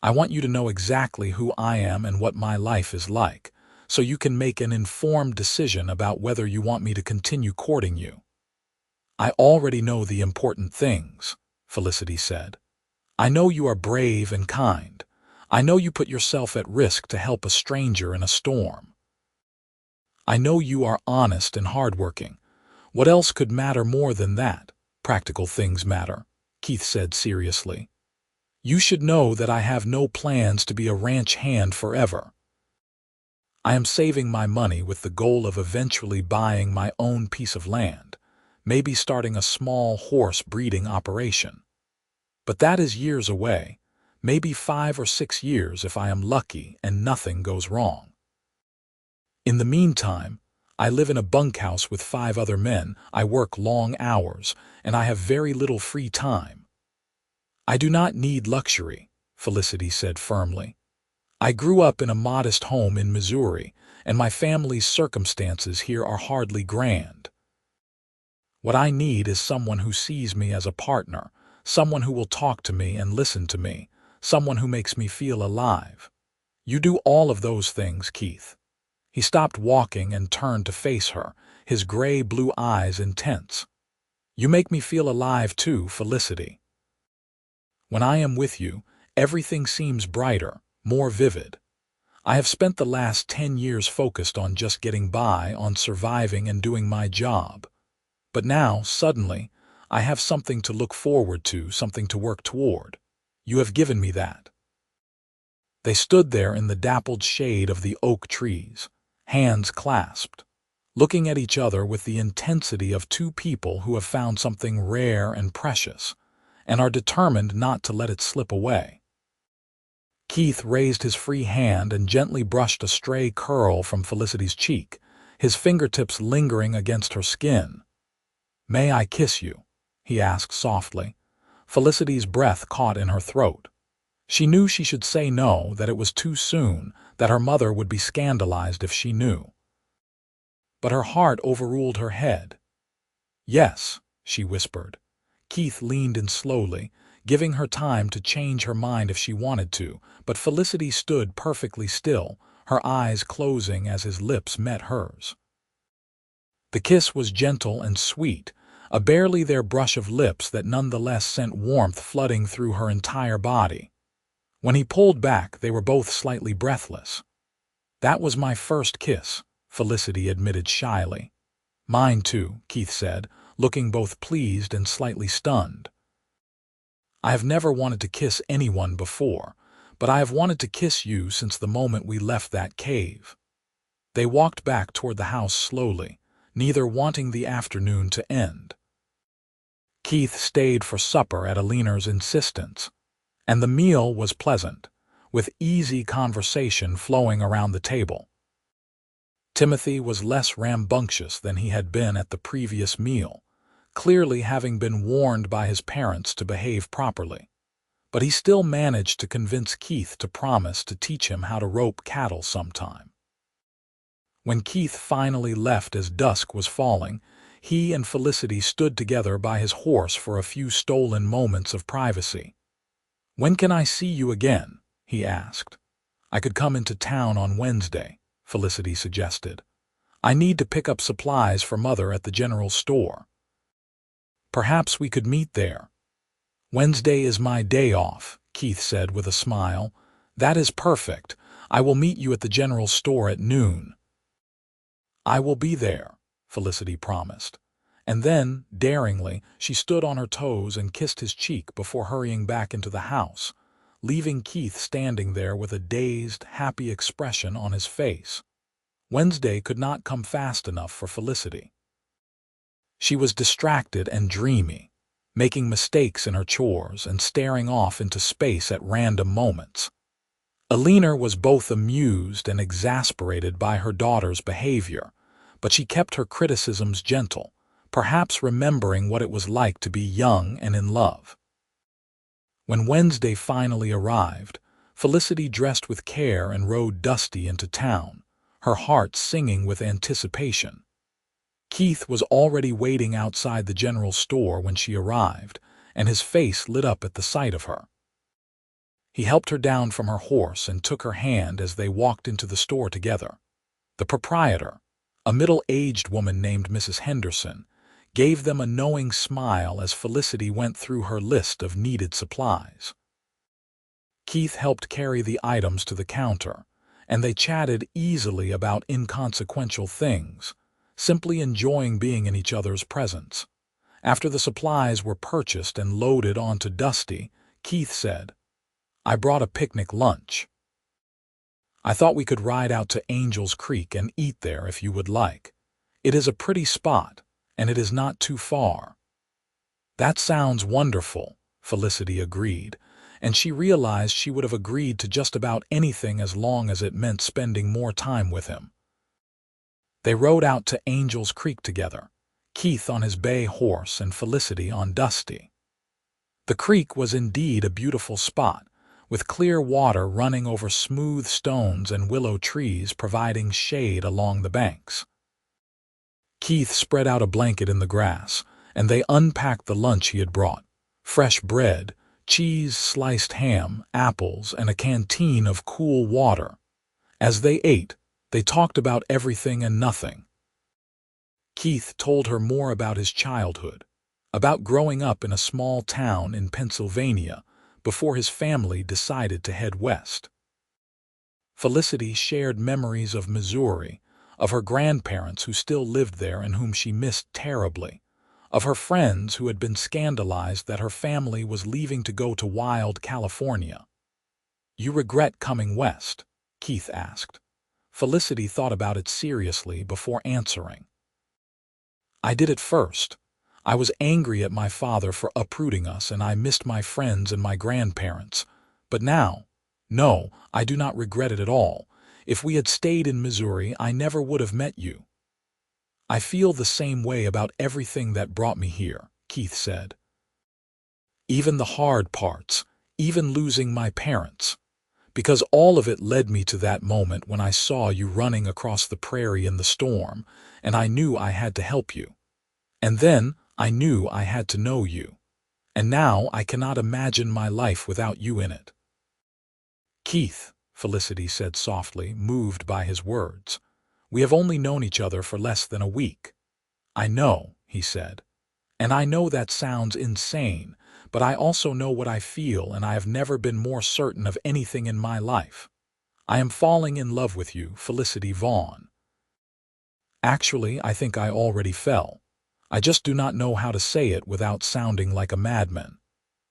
I want you to know exactly who I am and what my life is like, so you can make an informed decision about whether you want me to continue courting you." "I already know the important things," Felicity said. "I know you are brave and kind. I know you put yourself at risk to help a stranger in a storm. I know you are honest and hardworking. What else could matter more than that? Practical things matter," Keith said seriously. "You should know that I have no plans to be a ranch hand forever. I am saving my money with the goal of eventually buying my own piece of land, maybe starting a small horse breeding operation. But that is years away, maybe 5 or 6 years if I am lucky and nothing goes wrong. In the meantime, I live in a bunkhouse with 5 other men, I work long hours, and I have very little free time. I do not need luxury," Felicity said firmly. "I grew up in a modest home in Missouri, and my family's circumstances here are hardly grand. What I need is someone who sees me as a partner, someone who will talk to me and listen to me, someone who makes me feel alive. You do all of those things, Keith." He stopped walking and turned to face her, his gray-blue eyes intense. "You make me feel alive too, Felicity. When I am with you, everything seems brighter, more vivid. I have spent the last 10 years focused on just getting by, on surviving and doing my job. But now, suddenly, I have something to look forward to, something to work toward. You have given me that." They stood there in the dappled shade of the oak trees, hands clasped, looking at each other with the intensity of two people who have found something rare and precious, and are determined not to let it slip away. Keith raised his free hand and gently brushed a stray curl from Felicity's cheek, his fingertips lingering against her skin. "May I kiss you?" he asked softly. Felicity's breath caught in her throat. She knew she should say no, that it was too soon, that her mother would be scandalized if she knew. But her heart overruled her head. "Yes," she whispered. Keith leaned in slowly, giving her time to change her mind if she wanted to, but Felicity stood perfectly still, her eyes closing as his lips met hers. The kiss was gentle and sweet, a barely there brush of lips that nonetheless sent warmth flooding through her entire body. When he pulled back, they were both slightly breathless. "That was my first kiss," Felicity admitted shyly. "Mine too," Keith said, looking both pleased and slightly stunned. "I have never wanted to kiss anyone before, but I have wanted to kiss you since the moment we left that cave." They walked back toward the house slowly, neither wanting the afternoon to end. Keith stayed for supper at Aliner's insistence, and the meal was pleasant, with easy conversation flowing around the table. Timothy was less rambunctious than he had been at the previous meal, clearly having been warned by his parents to behave properly. But he still managed to convince Keith to promise to teach him how to rope cattle sometime. When Keith finally left as dusk was falling, he and Felicity stood together by his horse for a few stolen moments of privacy. "When can I see you again?" he asked. "I could come into town on Wednesday," Felicity suggested. "I need to pick up supplies for Mother at the general store." "Perhaps we could meet there." "Wednesday is my day off," Keith said with a smile. "That is perfect. I will meet you at the general store at noon." "I will be there," Felicity promised. And then, daringly, she stood on her toes and kissed his cheek before hurrying back into the house, leaving Keith standing there with a dazed, happy expression on his face. Wednesday could not come fast enough for Felicity. She was distracted and dreamy, making mistakes in her chores and staring off into space at random moments. Alina was both amused and exasperated by her daughter's behavior, but she kept her criticisms gentle, perhaps remembering what it was like to be young and in love. When Wednesday finally arrived, Felicity dressed with care and rode Dusty into town, her heart singing with anticipation. Keith was already waiting outside the general store when she arrived, and his face lit up at the sight of her. He helped her down from her horse and took her hand as they walked into the store together. The proprietor, a middle-aged woman named Mrs. Henderson, gave them a knowing smile as Felicity went through her list of needed supplies. Keith helped carry the items to the counter, and they chatted easily about inconsequential things, simply enjoying being in each other's presence. After the supplies were purchased and loaded onto Dusty, Keith said, "I brought a picnic lunch. I thought we could ride out to Angel's Creek and eat there if you would like. It is a pretty spot, and it is not too far." "That sounds wonderful," Felicity agreed, and she realized she would have agreed to just about anything as long as it meant spending more time with him. They rode out to Angel's Creek together, Keith on his bay horse and Felicity on Dusty. The creek was indeed a beautiful spot, with clear water running over smooth stones and willow trees providing shade along the banks. Keith spread out a blanket in the grass, and they unpacked the lunch he had brought: fresh bread, cheese, sliced ham, apples, and a canteen of cool water. As they ate, they talked about everything and nothing. Keith told her more about his childhood, about growing up in a small town in Pennsylvania before his family decided to head west. Felicity shared memories of Missouri, of her grandparents who still lived there and whom she missed terribly, of her friends who had been scandalized that her family was leaving to go to wild California. "You regret coming west?" Keith asked. Felicity thought about it seriously before answering. "I did at first. I was angry at my father for uprooting us, and I missed my friends and my grandparents. But now, no, I do not regret it at all. If we had stayed in Missouri, I never would have met you." "I feel the same way about everything that brought me here," Keith said. "Even the hard parts, even losing my parents. Because all of it led me to that moment when I saw you running across the prairie in the storm, and I knew I had to help you. And then I knew I had to know you. And now I cannot imagine my life without you in it." "Keith," Felicity said softly, moved by his words, "we have only known each other for less than a week." "I know," he said. "And I know that sounds insane, but I also know what I feel, and I have never been more certain of anything in my life. I am falling in love with you, Felicity Vaughn." "Actually, I think I already fell. I just do not know how to say it without sounding like a madman."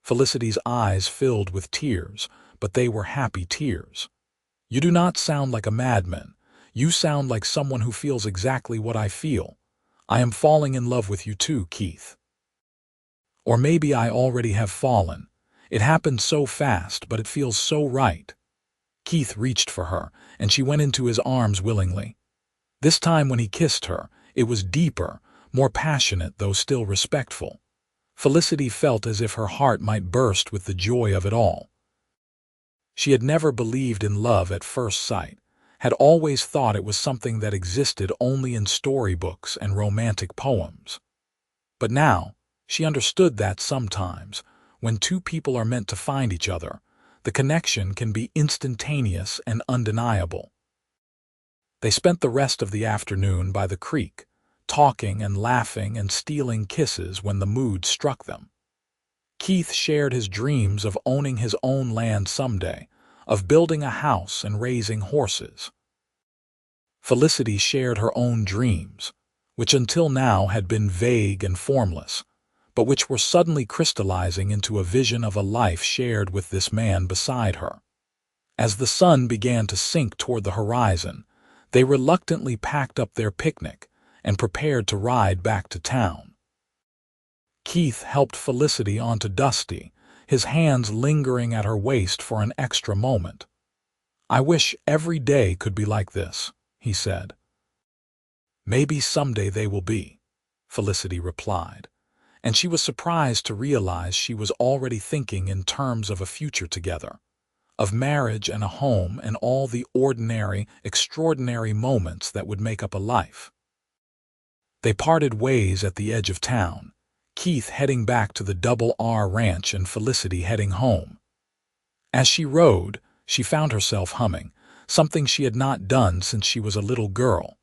Felicity's eyes filled with tears, but they were happy tears. "You do not sound like a madman. You sound like someone who feels exactly what I feel. I am falling in love with you too, Keith. Or maybe I already have fallen. It happened so fast, but it feels so right." Keith reached for her, and she went into his arms willingly. This time when he kissed her, it was deeper, more passionate though still respectful. Felicity felt as if her heart might burst with the joy of it all. She had never believed in love at first sight, had always thought it was something that existed only in storybooks and romantic poems. But now, she understood that sometimes, when two people are meant to find each other, the connection can be instantaneous and undeniable. They spent the rest of the afternoon by the creek, talking and laughing and stealing kisses when the mood struck them. Keith shared his dreams of owning his own land someday, of building a house and raising horses. Felicity shared her own dreams, which until now had been vague and formless, but which were suddenly crystallizing into a vision of a life shared with this man beside her. As the sun began to sink toward the horizon, they reluctantly packed up their picnic and prepared to ride back to town. Keith helped Felicity onto Dusty, his hands lingering at her waist for an extra moment. "I wish every day could be like this," he said. "Maybe someday they will be," Felicity replied, and she was surprised to realize she was already thinking in terms of a future together, of marriage and a home and all the ordinary, extraordinary moments that would make up a life. They parted ways at the edge of town, Keith heading back to the Double R Ranch and Felicity heading home. As she rode, she found herself humming, something she had not done since she was a little girl.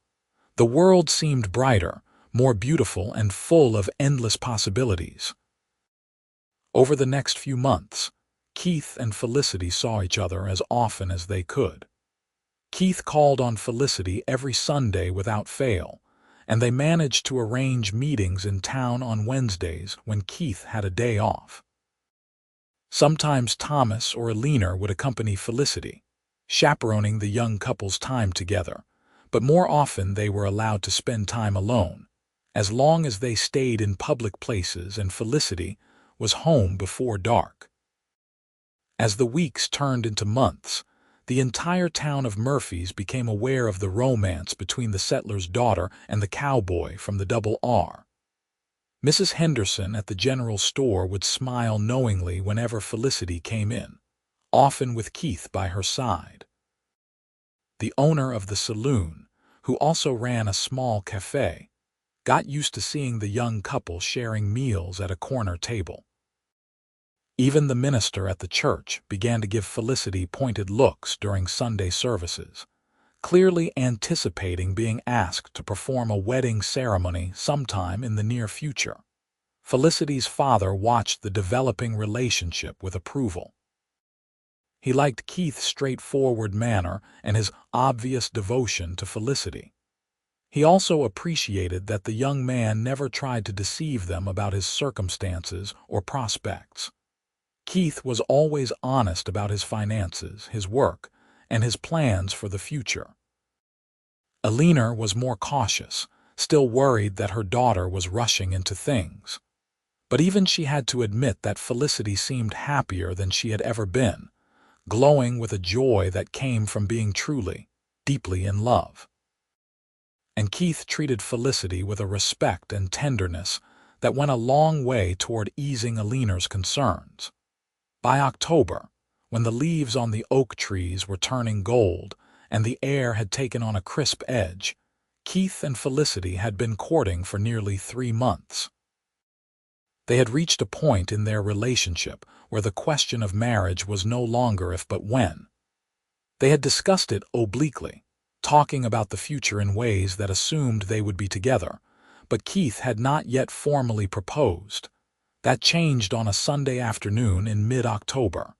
The world seemed brighter, more beautiful, and full of endless possibilities. Over the next few months, Keith and Felicity saw each other as often as they could. Keith called on Felicity every Sunday without fail, and they managed to arrange meetings in town on Wednesdays when Keith had a day off. Sometimes Thomas or Alina would accompany Felicity, chaperoning the young couple's time together, but more often they were allowed to spend time alone, as long as they stayed in public places and Felicity was home before dark. As the weeks turned into months, the entire town of Murphys became aware of the romance between the settler's daughter and the cowboy from the Double R. Mrs. Henderson at the general store would smile knowingly whenever Felicity came in, often with Keith by her side. The owner of the saloon, who also ran a small cafe, got used to seeing the young couple sharing meals at a corner table. Even the minister at the church began to give Felicity pointed looks during Sunday services, clearly anticipating being asked to perform a wedding ceremony sometime in the near future. Felicity's father watched the developing relationship with approval. He liked Keith's straightforward manner and his obvious devotion to Felicity. He also appreciated that the young man never tried to deceive them about his circumstances or prospects. Keith was always honest about his finances, his work, and his plans for the future. Alina was more cautious, still worried that her daughter was rushing into things. But even she had to admit that Felicity seemed happier than she had ever been, glowing with a joy that came from being truly, deeply in love. And Keith treated Felicity with a respect and tenderness that went a long way toward easing Alina's concerns. By October, when the leaves on the oak trees were turning gold and the air had taken on a crisp edge, Keith and Felicity had been courting for nearly 3 months. They had reached a point in their relationship where the question of marriage was no longer if but when. They had discussed it obliquely, talking about the future in ways that assumed they would be together, but Keith had not yet formally proposed. That changed on a Sunday afternoon in mid-October.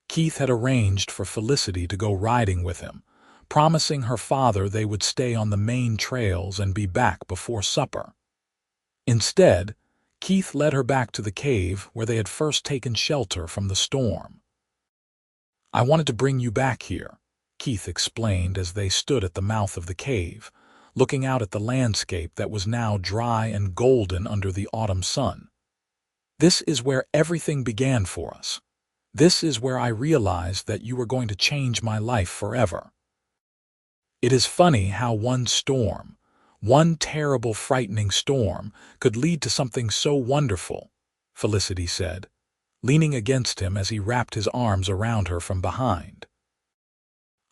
Keith had arranged for Felicity to go riding with him, promising her father they would stay on the main trails and be back before supper. Instead, Keith led her back to the cave where they had first taken shelter from the storm. "I wanted to bring you back here," Keith explained as they stood at the mouth of the cave, looking out at the landscape that was now dry and golden under the autumn sun. "This is where everything began for us. This is where I realized that you were going to change my life forever." It is funny how one storm, one terrible, frightening storm, could lead to something so wonderful, Felicity said, leaning against him as he wrapped his arms around her from behind.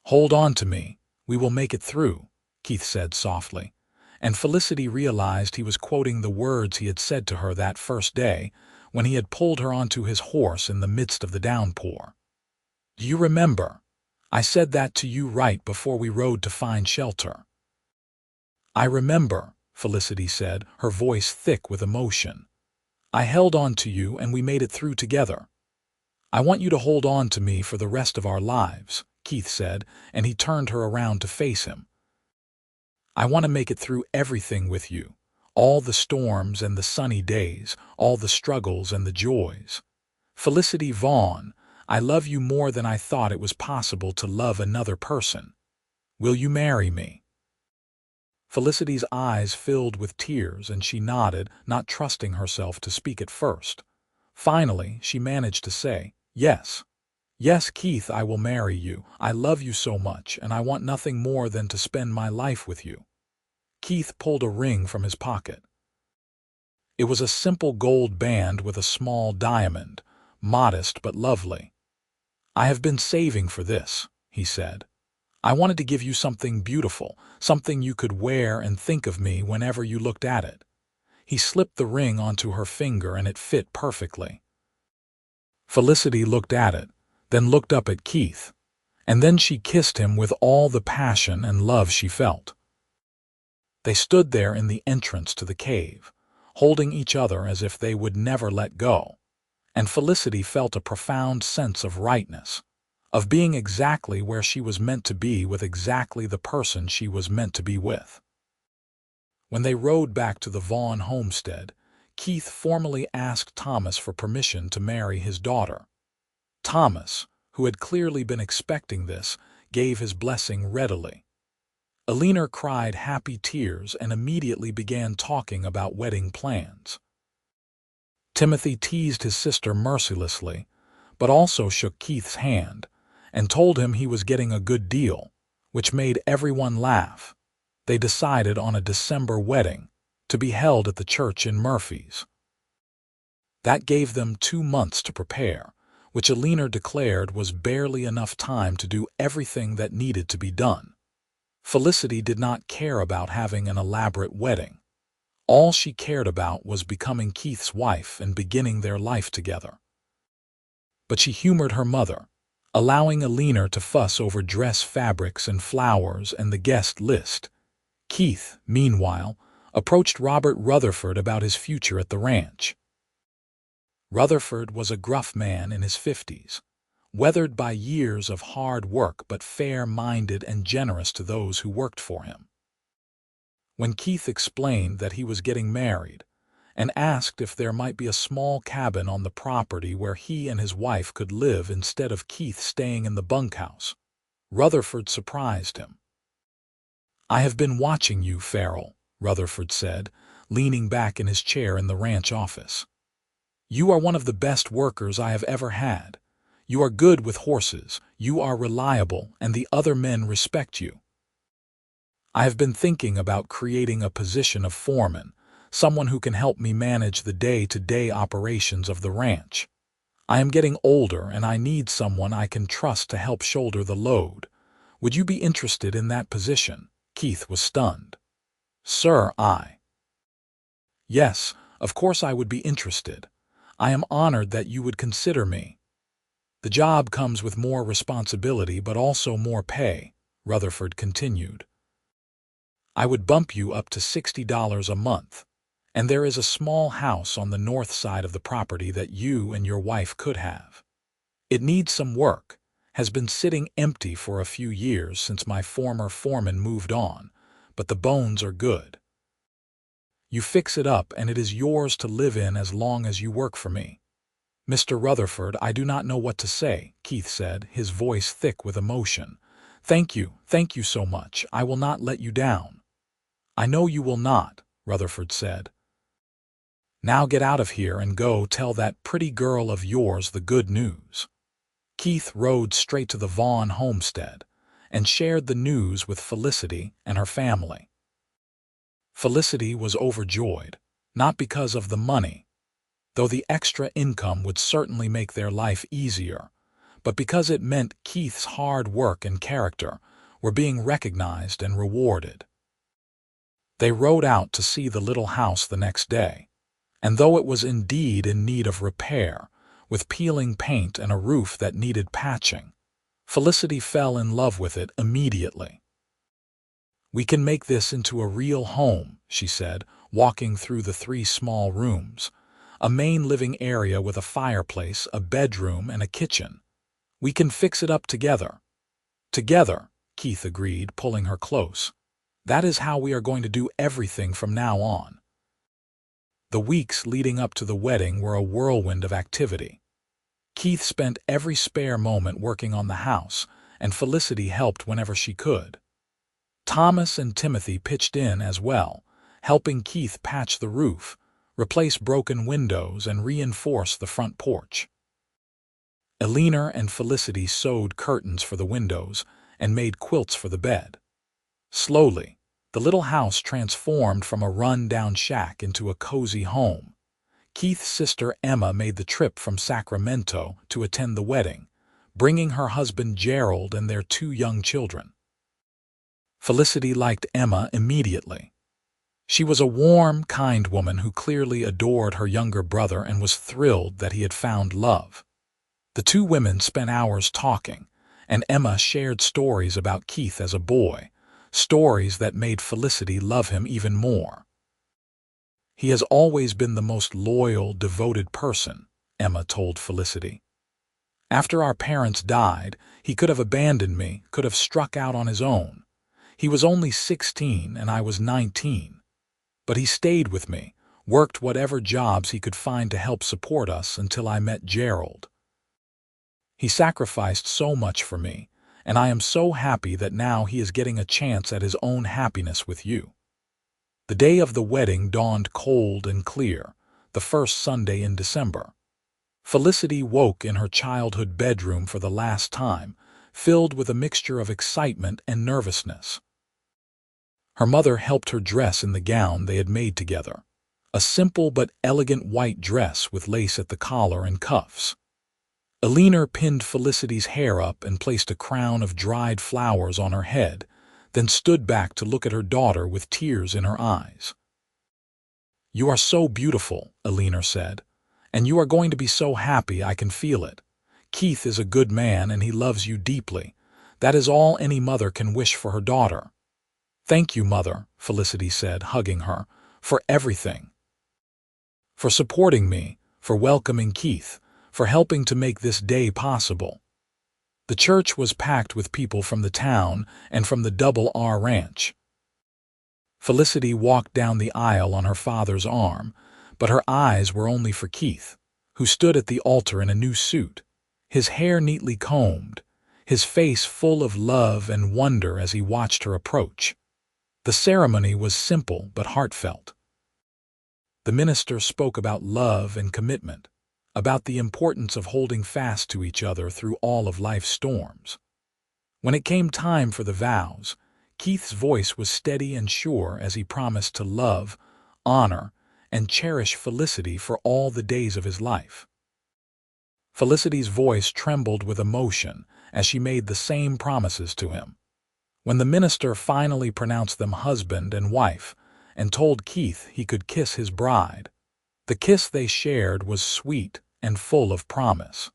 "Hold on to me, we will make it through," Keith said softly, and Felicity realized he was quoting the words he had said to her that first day when he had pulled her onto his horse in the midst of the downpour. "Do you remember? I said that to you right before we rode to find shelter." "I remember," Felicity said, her voice thick with emotion. "I held on to you and we made it through together. I want you to hold on to me for the rest of our lives," Keith said, and he turned her around to face him. "I want to make it through everything with you, all the storms and the sunny days, all the struggles and the joys. Felicity Vaughn, I love you more than I thought it was possible to love another person. Will you marry me?" Felicity's eyes filled with tears and she nodded, not trusting herself to speak at first. Finally, she managed to say, "Yes. Yes, Keith, I will marry you. I love you so much, and I want nothing more than to spend my life with you." Keith pulled a ring from his pocket. It was a simple gold band with a small diamond, modest but lovely. "I have been saving for this," he said. "I wanted to give you something beautiful, something you could wear and think of me whenever you looked at it." He slipped the ring onto her finger and it fit perfectly. Felicity looked at it, then looked up at Keith, and then she kissed him with all the passion and love she felt. They stood there in the entrance to the cave, holding each other as if they would never let go, and Felicity felt a profound sense of rightness, of being exactly where she was meant to be with exactly the person she was meant to be with. When they rode back to the Vaughn homestead, Keith formally asked Thomas for permission to marry his daughter. Thomas, who had clearly been expecting this, gave his blessing readily. Alina cried happy tears and immediately began talking about wedding plans. Timothy teased his sister mercilessly, but also shook Keith's hand and told him he was getting a good deal, which made everyone laugh. They decided on a December wedding to be held at the church in Murphy's. That gave them 2 months to prepare, which Alina declared was barely enough time to do everything that needed to be done. Felicity did not care about having an elaborate wedding. All she cared about was becoming Keith's wife and beginning their life together. But she humored her mother, allowing Alina to fuss over dress fabrics and flowers and the guest list. Keith, meanwhile, approached Robert Rutherford about his future at the ranch. Rutherford was a gruff man in his 50s, weathered by years of hard work but fair-minded and generous to those who worked for him. When Keith explained that he was getting married and asked if there might be a small cabin on the property where he and his wife could live instead of Keith staying in the bunkhouse, Rutherford surprised him. "I have been watching you, Farrell," Rutherford said, leaning back in his chair in the ranch office. "You are one of the best workers I have ever had. You are good with horses, you are reliable, and the other men respect you. I have been thinking about creating a position of foreman, someone who can help me manage the day-to-day operations of the ranch. I am getting older and I need someone I can trust to help shoulder the load. Would you be interested in that position?" Keith was stunned. "Sir, Yes, of course I would be interested. I am honored that you would consider me. The job comes with more responsibility but also more pay," Rutherford continued. "I would bump you up to $60 a month, and there is a small house on the north side of the property that you and your wife could have. It needs some work, has been sitting empty for a few years since my former foreman moved on, but the bones are good. You fix it up and it is yours to live in as long as you work for me." "Mr. Rutherford, I do not know what to say," Keith said, his voice thick with emotion. Thank you so much. I will not let you down." "I know you will not," Rutherford said. "Now get out of here and go tell that pretty girl of yours the good news." Keith rode straight to the Vaughn homestead and shared the news with Felicity and her family. Felicity was overjoyed, not because of the money, though the extra income would certainly make their life easier, but because it meant Keith's hard work and character were being recognized and rewarded. They rode out to see the little house the next day, and though it was indeed in need of repair, with peeling paint and a roof that needed patching, Felicity fell in love with it immediately. "We can make this into a real home," she said, walking through the 3 small rooms, a main living area with a fireplace, a bedroom, and a kitchen. "We can fix it up together." "Together," Keith agreed, pulling her close. "That is how we are going to do everything from now on." The weeks leading up to the wedding were a whirlwind of activity. Keith spent every spare moment working on the house, and Felicity helped whenever she could. Thomas and Timothy pitched in as well, helping Keith patch the roof, replace broken windows, and reinforce the front porch. Eleanor and Felicity sewed curtains for the windows and made quilts for the bed. Slowly, the little house transformed from a run-down shack into a cozy home. Keith's sister Emma made the trip from Sacramento to attend the wedding, bringing her husband Gerald and their 2 young children. Felicity liked Emma immediately. She was a warm, kind woman who clearly adored her younger brother and was thrilled that he had found love. The 2 women spent hours talking, and Emma shared stories about Keith as a boy, stories that made Felicity love him even more. "He has always been the most loyal, devoted person," Emma told Felicity. "After our parents died, he could have abandoned me, could have struck out on his own. He was only 16 and I was 19. But he stayed with me, worked whatever jobs he could find to help support us until I met Gerald. He sacrificed so much for me, and I am so happy that now he is getting a chance at his own happiness with you." The day of the wedding dawned cold and clear, the first Sunday in December. Felicity woke in her childhood bedroom for the last time, filled with a mixture of excitement and nervousness. Her mother helped her dress in the gown they had made together, a simple but elegant white dress with lace at the collar and cuffs. Eleanor pinned Felicity's hair up and placed a crown of dried flowers on her head, then stood back to look at her daughter with tears in her eyes. "You are so beautiful," Eleanor said, "and you are going to be so happy, I can feel it. Keith is a good man and he loves you deeply. That is all any mother can wish for her daughter." "Thank you, Mother," Felicity said, hugging her, "for everything. For supporting me, for welcoming Keith, for helping to make this day possible." The church was packed with people from the town and from the Double R Ranch. Felicity walked down the aisle on her father's arm, but her eyes were only for Keith, who stood at the altar in a new suit, his hair neatly combed, his face full of love and wonder as he watched her approach. The ceremony was simple but heartfelt. The minister spoke about love and commitment, about the importance of holding fast to each other through all of life's storms. When it came time for the vows, Keith's voice was steady and sure as he promised to love, honor, and cherish Felicity for all the days of his life. Felicity's voice trembled with emotion as she made the same promises to him. When the minister finally pronounced them husband and wife and told Keith he could kiss his bride, the kiss they shared was sweet and full of promise.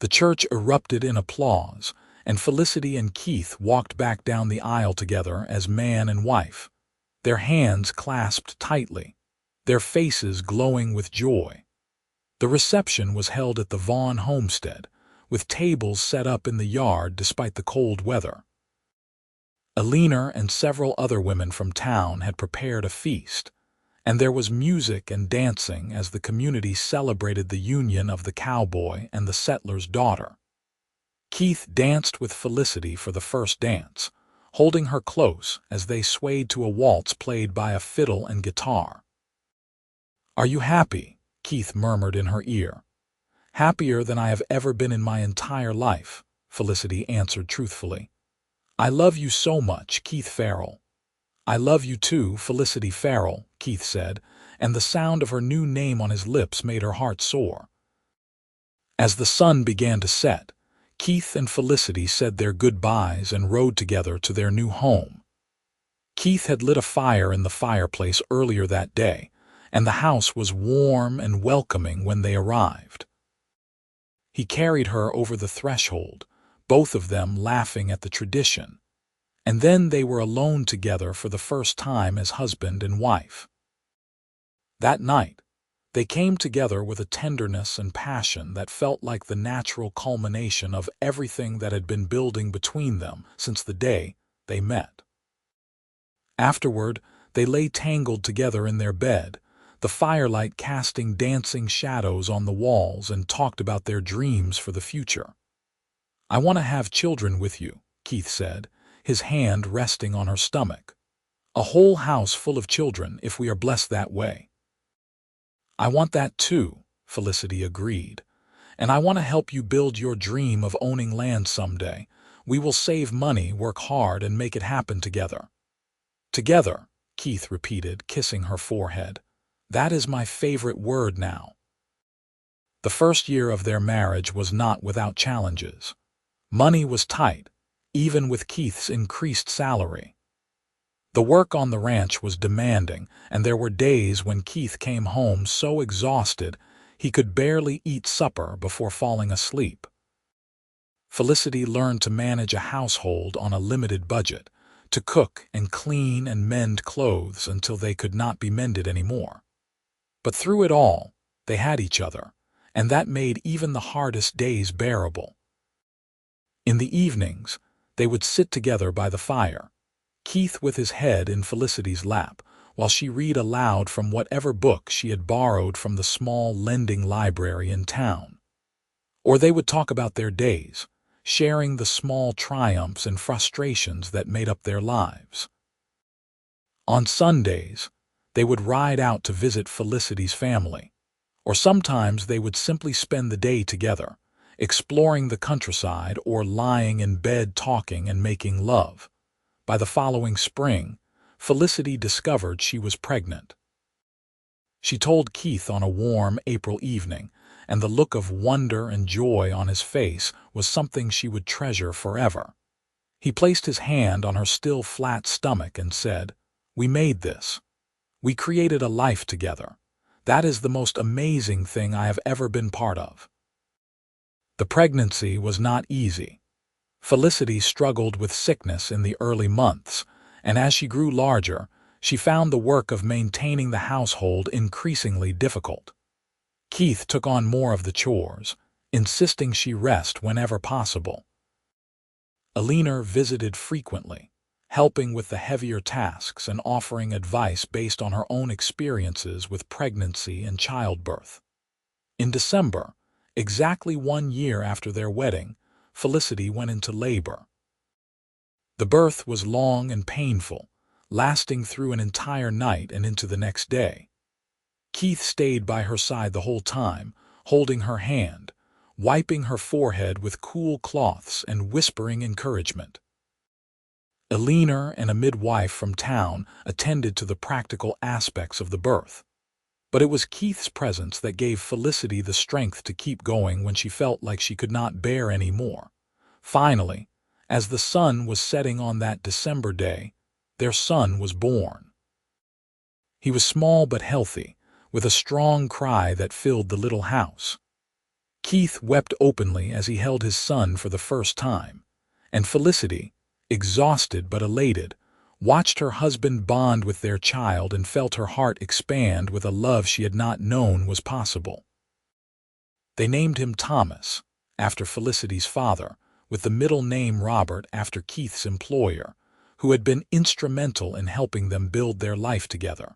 The church erupted in applause, and Felicity and Keith walked back down the aisle together as man and wife, their hands clasped tightly, their faces glowing with joy. The reception was held at the Vaughn homestead, with tables set up in the yard despite the cold weather. Alina and several other women from town had prepared a feast, and there was music and dancing as the community celebrated the union of the cowboy and the settler's daughter. Keith danced with Felicity for the first dance, holding her close as they swayed to a waltz played by a fiddle and guitar. "Are you happy?" Keith murmured in her ear. "Happier than I have ever been in my entire life," Felicity answered truthfully. "I love you so much, Keith Farrell." "I love you too, Felicity Farrell," Keith said, and the sound of her new name on his lips made her heart soar. As the sun began to set, Keith and Felicity said their goodbyes and rode together to their new home. Keith had lit a fire in the fireplace earlier that day, and the house was warm and welcoming when they arrived. He carried her over the threshold, both of them laughing at the tradition, and then they were alone together for the first time as husband and wife. That night, they came together with a tenderness and passion that felt like the natural culmination of everything that had been building between them since the day they met. Afterward, they lay tangled together in their bed, the firelight casting dancing shadows on the walls, and talked about their dreams for the future. "I want to have children with you," Keith said, his hand resting on her stomach. "A whole house full of children if we are blessed that way." "I want that too," Felicity agreed. "And I want to help you build your dream of owning land someday. We will save money, work hard, and make it happen together." "Together," Keith repeated, kissing her forehead. "That is my favorite word now." The first year of their marriage was not without challenges. Money was tight, even with Keith's increased salary. The work on the ranch was demanding, and there were days when Keith came home so exhausted he could barely eat supper before falling asleep. Felicity learned to manage a household on a limited budget, to cook and clean and mend clothes until they could not be mended anymore. But through it all, they had each other, and that made even the hardest days bearable. In the evenings, they would sit together by the fire, Keith with his head in Felicity's lap, while she read aloud from whatever book she had borrowed from the small lending library in town. Or they would talk about their days, sharing the small triumphs and frustrations that made up their lives. On Sundays, they would ride out to visit Felicity's family, or sometimes they would simply spend the day together, exploring the countryside or lying in bed talking and making love. By the following spring, Felicity discovered she was pregnant. She told Keith on a warm April evening, and the look of wonder and joy on his face was something she would treasure forever. He placed his hand on her still flat stomach and said, "We made this. We created a life together. That is the most amazing thing I have ever been part of." The pregnancy was not easy. Felicity struggled with sickness in the early months, and as she grew larger, she found the work of maintaining the household increasingly difficult. Keith took on more of the chores, insisting she rest whenever possible. Eleanor visited frequently, helping with the heavier tasks and offering advice based on her own experiences with pregnancy and childbirth. In December, exactly 1 year after their wedding, Felicity went into labor. The birth was long and painful, lasting through an entire night and into the next day. Keith stayed by her side the whole time, holding her hand, wiping her forehead with cool cloths and whispering encouragement. Eleanor and a midwife from town attended to the practical aspects of the birth. But it was Keith's presence that gave Felicity the strength to keep going when she felt like she could not bear any more. Finally, as the sun was setting on that December day, their son was born. He was small but healthy, with a strong cry that filled the little house. Keith wept openly as he held his son for the first time, and Felicity, exhausted but elated, watched her husband bond with their child and felt her heart expand with a love she had not known was possible. They named him Thomas, after Felicity's father, with the middle name Robert after Keith's employer, who had been instrumental in helping them build their life together.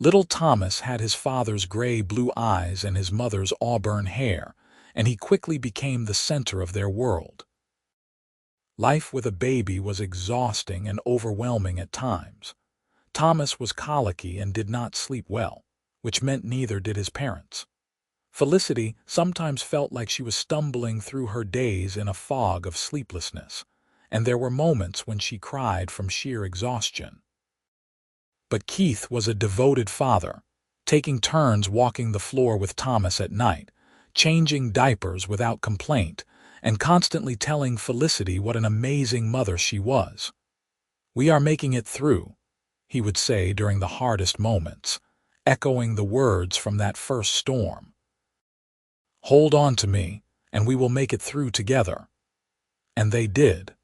Little Thomas had his father's gray-blue eyes and his mother's auburn hair, and he quickly became the center of their world. Life with a baby was exhausting and overwhelming at times. Thomas was colicky and did not sleep well, which meant neither did his parents. Felicity sometimes felt like she was stumbling through her days in a fog of sleeplessness, and there were moments when she cried from sheer exhaustion. But Keith was a devoted father, taking turns walking the floor with Thomas at night, changing diapers without complaint, and constantly telling Felicity what an amazing mother she was. "We are making it through," he would say during the hardest moments, echoing the words from that first storm. "Hold on to me, and we will make it through together." And they did.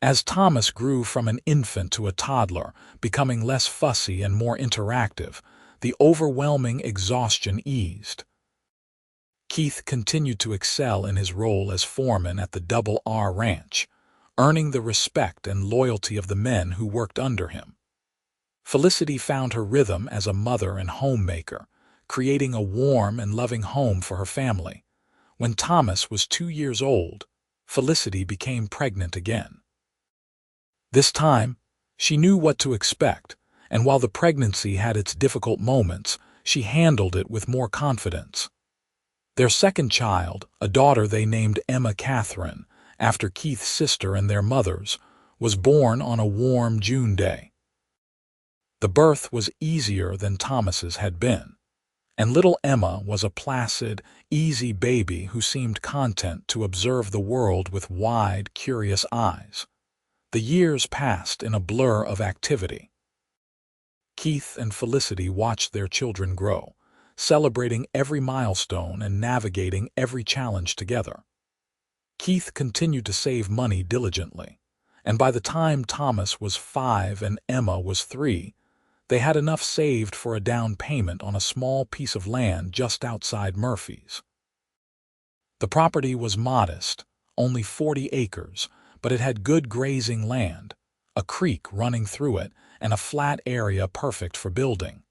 As Thomas grew from an infant to a toddler, becoming less fussy and more interactive, the overwhelming exhaustion eased. Keith continued to excel in his role as foreman at the Double R Ranch, earning the respect and loyalty of the men who worked under him. Felicity found her rhythm as a mother and homemaker, creating a warm and loving home for her family. When Thomas was 2 years old, Felicity became pregnant again. This time, she knew what to expect, and while the pregnancy had its difficult moments, she handled it with more confidence. Their second child, a daughter they named Emma Catherine, after Keith's sister and their mothers, was born on a warm June day. The birth was easier than Thomas's had been, and little Emma was a placid, easy baby who seemed content to observe the world with wide, curious eyes. The years passed in a blur of activity. Keith and Felicity watched their children grow, celebrating every milestone and navigating every challenge together. Keith continued to save money diligently, and by the time Thomas was 5 and Emma was 3, they had enough saved for a down payment on a small piece of land just outside Murphy's. The property was modest, only 40 acres, but it had good grazing land, a creek running through it, and a flat area perfect for building.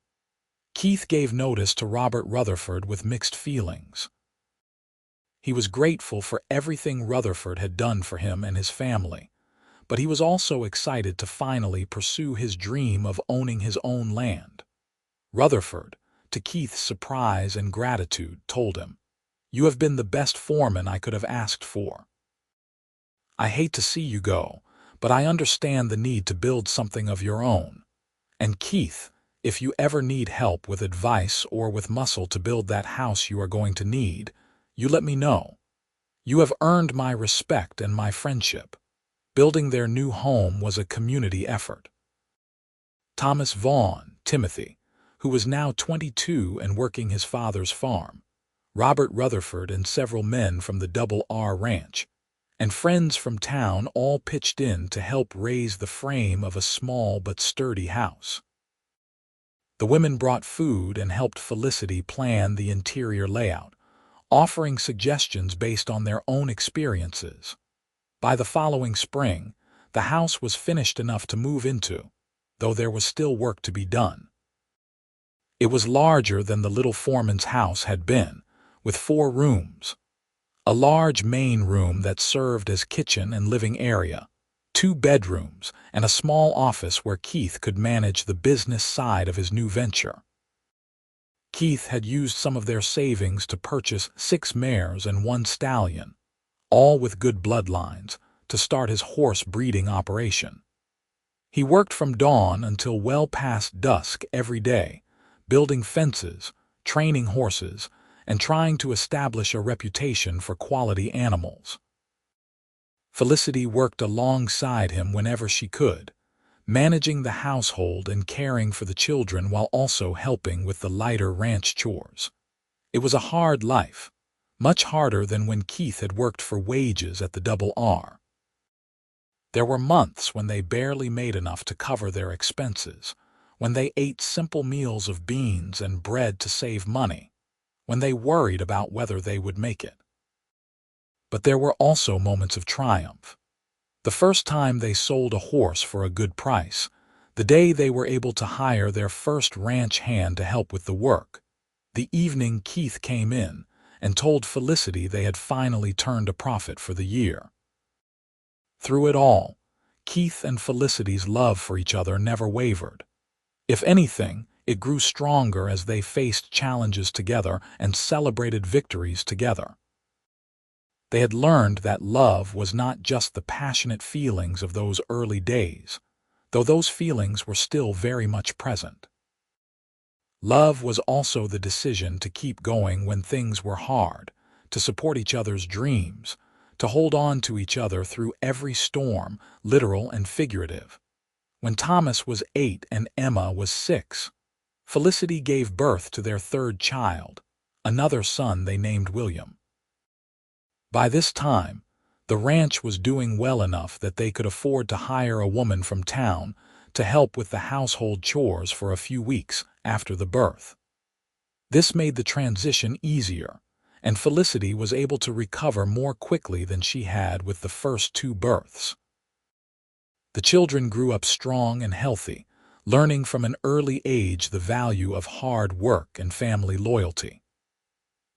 Keith gave notice to Robert Rutherford with mixed feelings. He was grateful for everything Rutherford had done for him and his family, but he was also excited to finally pursue his dream of owning his own land. Rutherford, to Keith's surprise and gratitude, told him, "You have been the best foreman I could have asked for. I hate to see you go, but I understand the need to build something of your own. And Keith, if you ever need help with advice or with muscle to build that house you are going to need, you let me know. You have earned my respect and my friendship." Building their new home was a community effort. Thomas Vaughn, Timothy, who was now 22 and working his father's farm, Robert Rutherford and several men from the Double R Ranch, and friends from town all pitched in to help raise the frame of a small but sturdy house. The women brought food and helped Felicity plan the interior layout, offering suggestions based on their own experiences. By the following spring, the house was finished enough to move into, though there was still work to be done. It was larger than the little foreman's house had been, with 4 rooms. A large main room that served as kitchen and living area, 2 bedrooms, and a small office where Keith could manage the business side of his new venture. Keith had used some of their savings to purchase 6 mares and 1 stallion, all with good bloodlines, to start his horse breeding operation. He worked from dawn until well past dusk every day, building fences, training horses, and trying to establish a reputation for quality animals. Felicity worked alongside him whenever she could, managing the household and caring for the children while also helping with the lighter ranch chores. It was a hard life, much harder than when Keith had worked for wages at the Double R. There were months when they barely made enough to cover their expenses, when they ate simple meals of beans and bread to save money, when they worried about whether they would make it. But there were also moments of triumph. The first time they sold a horse for a good price, the day they were able to hire their first ranch hand to help with the work, the evening Keith came in and told Felicity they had finally turned a profit for the year. Through it all, Keith and Felicity's love for each other never wavered. If anything, it grew stronger as they faced challenges together and celebrated victories together. They had learned that love was not just the passionate feelings of those early days, though those feelings were still very much present. Love was also the decision to keep going when things were hard, to support each other's dreams, to hold on to each other through every storm, literal and figurative. When Thomas was 8 and Emma was 6, Felicity gave birth to their 3rd child, another son they named William. By this time, the ranch was doing well enough that they could afford to hire a woman from town to help with the household chores for a few weeks after the birth. This made the transition easier, and Felicity was able to recover more quickly than she had with the first 2 births. The children grew up strong and healthy, learning from an early age the value of hard work and family loyalty.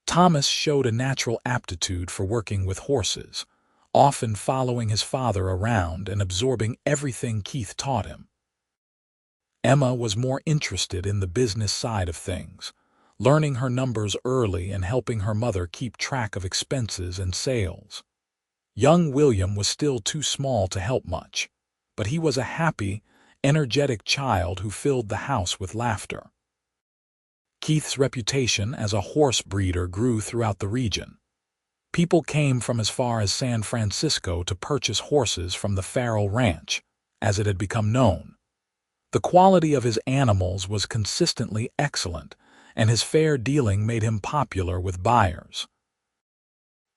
Thomas showed a natural aptitude for working with horses, often following his father around and absorbing everything Keith taught him. Emma was more interested in the business side of things, learning her numbers early and helping her mother keep track of expenses and sales. Young William was still too small to help much, but he was a happy, energetic child who filled the house with laughter. Keith's reputation as a horse breeder grew throughout the region. People came from as far as San Francisco to purchase horses from the Farrell Ranch, as it had become known. The quality of his animals was consistently excellent, and his fair dealing made him popular with buyers.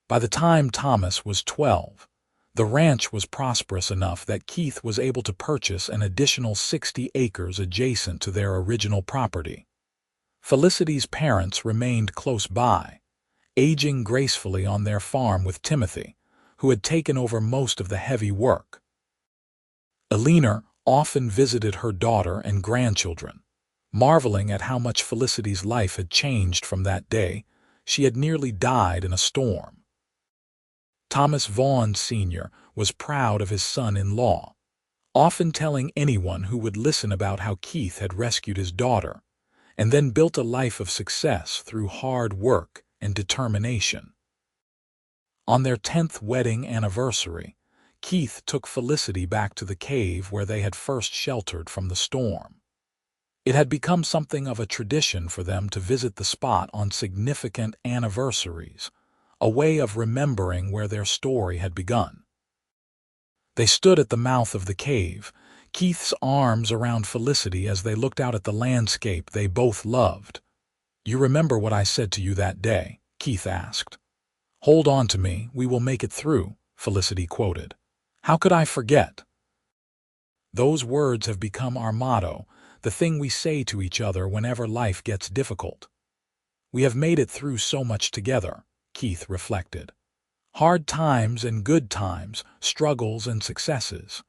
By the time Thomas was 12, the ranch was prosperous enough that Keith was able to purchase an additional 60 acres adjacent to their original property. Felicity's parents remained close by, aging gracefully on their farm with Timothy, who had taken over most of the heavy work. Eleanor often visited her daughter and grandchildren, marveling at how much Felicity's life had changed from that day. She had nearly died in a storm. Thomas Vaughn Sr. was proud of his son-in-law, often telling anyone who would listen about how Keith had rescued his daughter, and then built a life of success through hard work and determination. On their 10th wedding anniversary, Keith took Felicity back to the cave where they had first sheltered from the storm. It had become something of a tradition for them to visit the spot on significant anniversaries, a way of remembering where their story had begun. They stood at the mouth of the cave, Keith's arms around Felicity as they looked out at the landscape they both loved. "You remember what I said to you that day?" Keith asked. "Hold on to me, we will make it through," Felicity quoted. "How could I forget?" Those words have become our motto, the thing we say to each other whenever life gets difficult. "We have made it through so much together," Keith reflected. Hard times and good times, struggles and successes.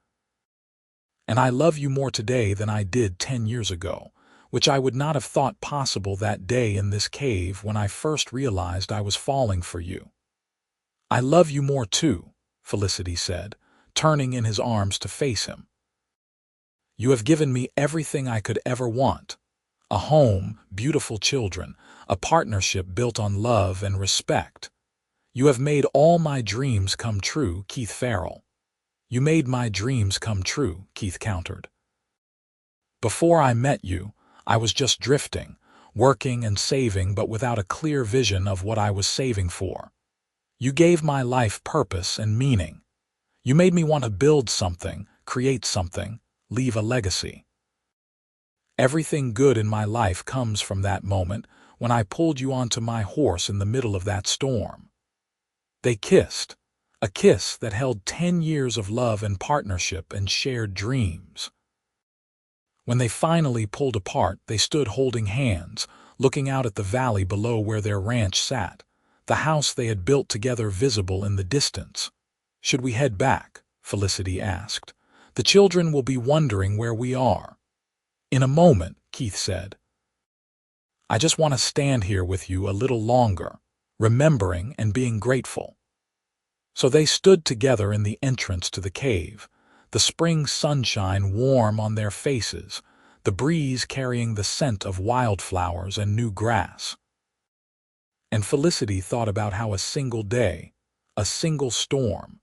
And I love you more today than I did 10 years ago, which I would not have thought possible that day in this cave when I first realized I was falling for you. I love you more too, Felicity said, turning in his arms to face him. You have given me everything I could ever want. A home, beautiful children, a partnership built on love and respect. You have made all my dreams come true, Keith Farrell. You made my dreams come true, Keith countered. Before I met you, I was just drifting, working and saving but without a clear vision of what I was saving for. You gave my life purpose and meaning. You made me want to build something, create something, leave a legacy. Everything good in my life comes from that moment when I pulled you onto my horse in the middle of that storm. They kissed, a kiss that held 10 years of love and partnership and shared dreams. When they finally pulled apart, they stood holding hands, looking out at the valley below where their ranch sat, the house they had built together visible in the distance. Should we head back? Felicity asked. The children will be wondering where we are. In a moment, Keith said. I just want to stand here with you a little longer, remembering and being grateful. So they stood together in the entrance to the cave, the spring sunshine warm on their faces, the breeze carrying the scent of wildflowers and new grass. And Felicity thought about how a single day, a single storm,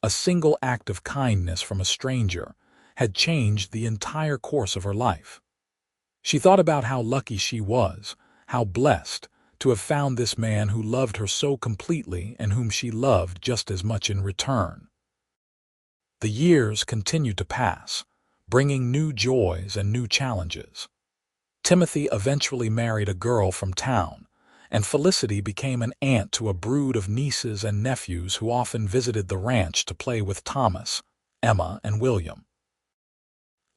a single act of kindness from a stranger had changed the entire course of her life. She thought about how lucky she was, how blessed, to have found this man who loved her so completely and whom she loved just as much in return. The years continued to pass, bringing new joys and new challenges. Timothy eventually married a girl from town, and Felicity became an aunt to a brood of nieces and nephews who often visited the ranch to play with Thomas, Emma, and William.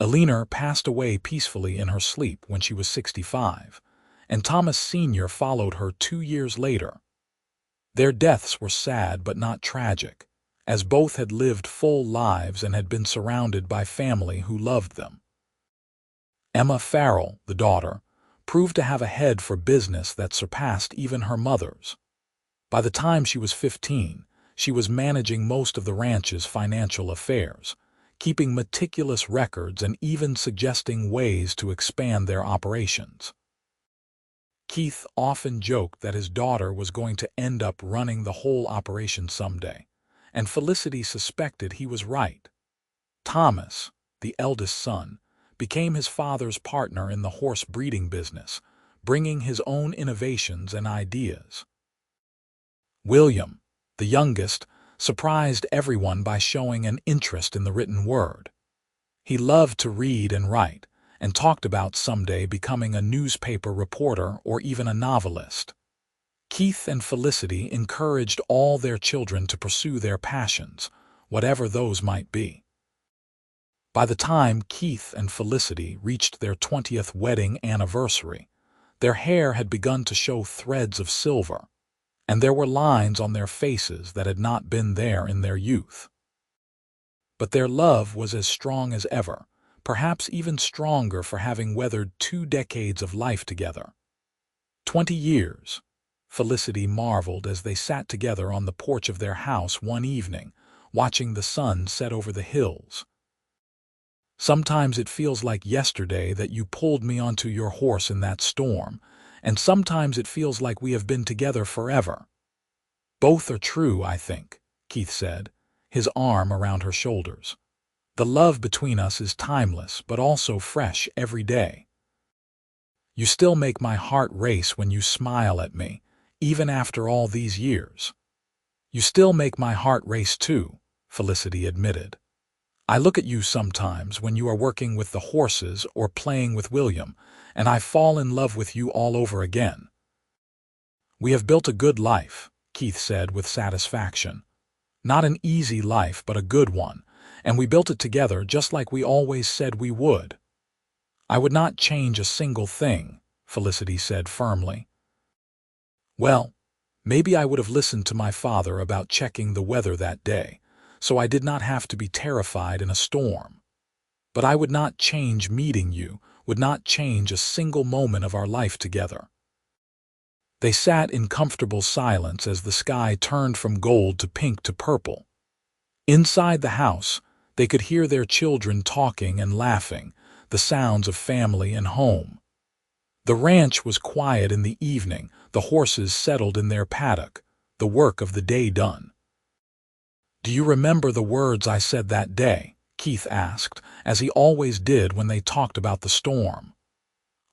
Eleanor passed away peacefully in her sleep when she was 65, and Thomas Sr. followed her 2 years later. Their deaths were sad but not tragic, as both had lived full lives and had been surrounded by family who loved them. Emma Farrell, the daughter, proved to have a head for business that surpassed even her mother's. By the time she was 15, she was managing most of the ranch's financial affairs, keeping meticulous records and even suggesting ways to expand their operations. Keith often joked that his daughter was going to end up running the whole operation someday, and Felicity suspected he was right. Thomas, the eldest son, became his father's partner in the horse breeding business, bringing his own innovations and ideas. William, the youngest, surprised everyone by showing an interest in the written word. He loved to read and write, and talked about someday becoming a newspaper reporter or even a novelist. Keith and Felicity encouraged all their children to pursue their passions, whatever those might be. By the time Keith and Felicity reached their 20th wedding anniversary, their hair had begun to show threads of silver, and there were lines on their faces that had not been there in their youth. But their love was as strong as ever, perhaps even stronger for having weathered 2 decades of life together. 20 years, Felicity marveled as they sat together on the porch of their house one evening, watching the sun set over the hills. Sometimes it feels like yesterday that you pulled me onto your horse in that storm, and sometimes it feels like we have been together forever. Both are true, I think, Keith said, his arm around her shoulders. The love between us is timeless, but also fresh every day. You still make my heart race when you smile at me, even after all these years. You still make my heart race too, Felicity admitted. I look at you sometimes when you are working with the horses or playing with William, and I fall in love with you all over again. We have built a good life, Keith said with satisfaction. Not an easy life, but a good one, and we built it together just like we always said we would. I would not change a single thing, Felicity said firmly. Well, Maybe I would have listened to my father about checking the weather that day, so I did not have to be terrified in a storm. But I would not change meeting you, would not change a single moment of our life together." They sat in comfortable silence as the sky turned from gold to pink to purple. Inside the house, they could hear their children talking and laughing, the sounds of family and home. The ranch was quiet in the evening, the horses settled in their paddock, the work of the day done. "Do you remember the words I said that day?" Keith asked, as he always did when they talked about the storm.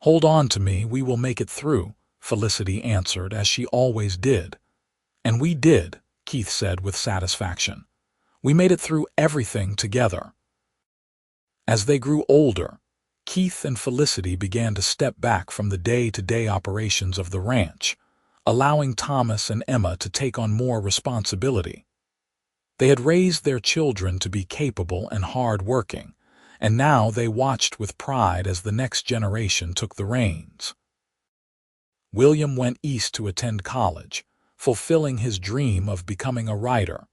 "Hold on to me, we will make it through," Felicity answered, as she always did. "And we did," Keith said with satisfaction. "We made it through everything together." As they grew older, Keith and Felicity began to step back from the day-to-day operations of the ranch, allowing Thomas and Emma to take on more responsibility. They had raised their children to be capable and hard-working, and now they watched with pride as the next generation took the reins. William went east to attend college, fulfilling his dream of becoming a writer,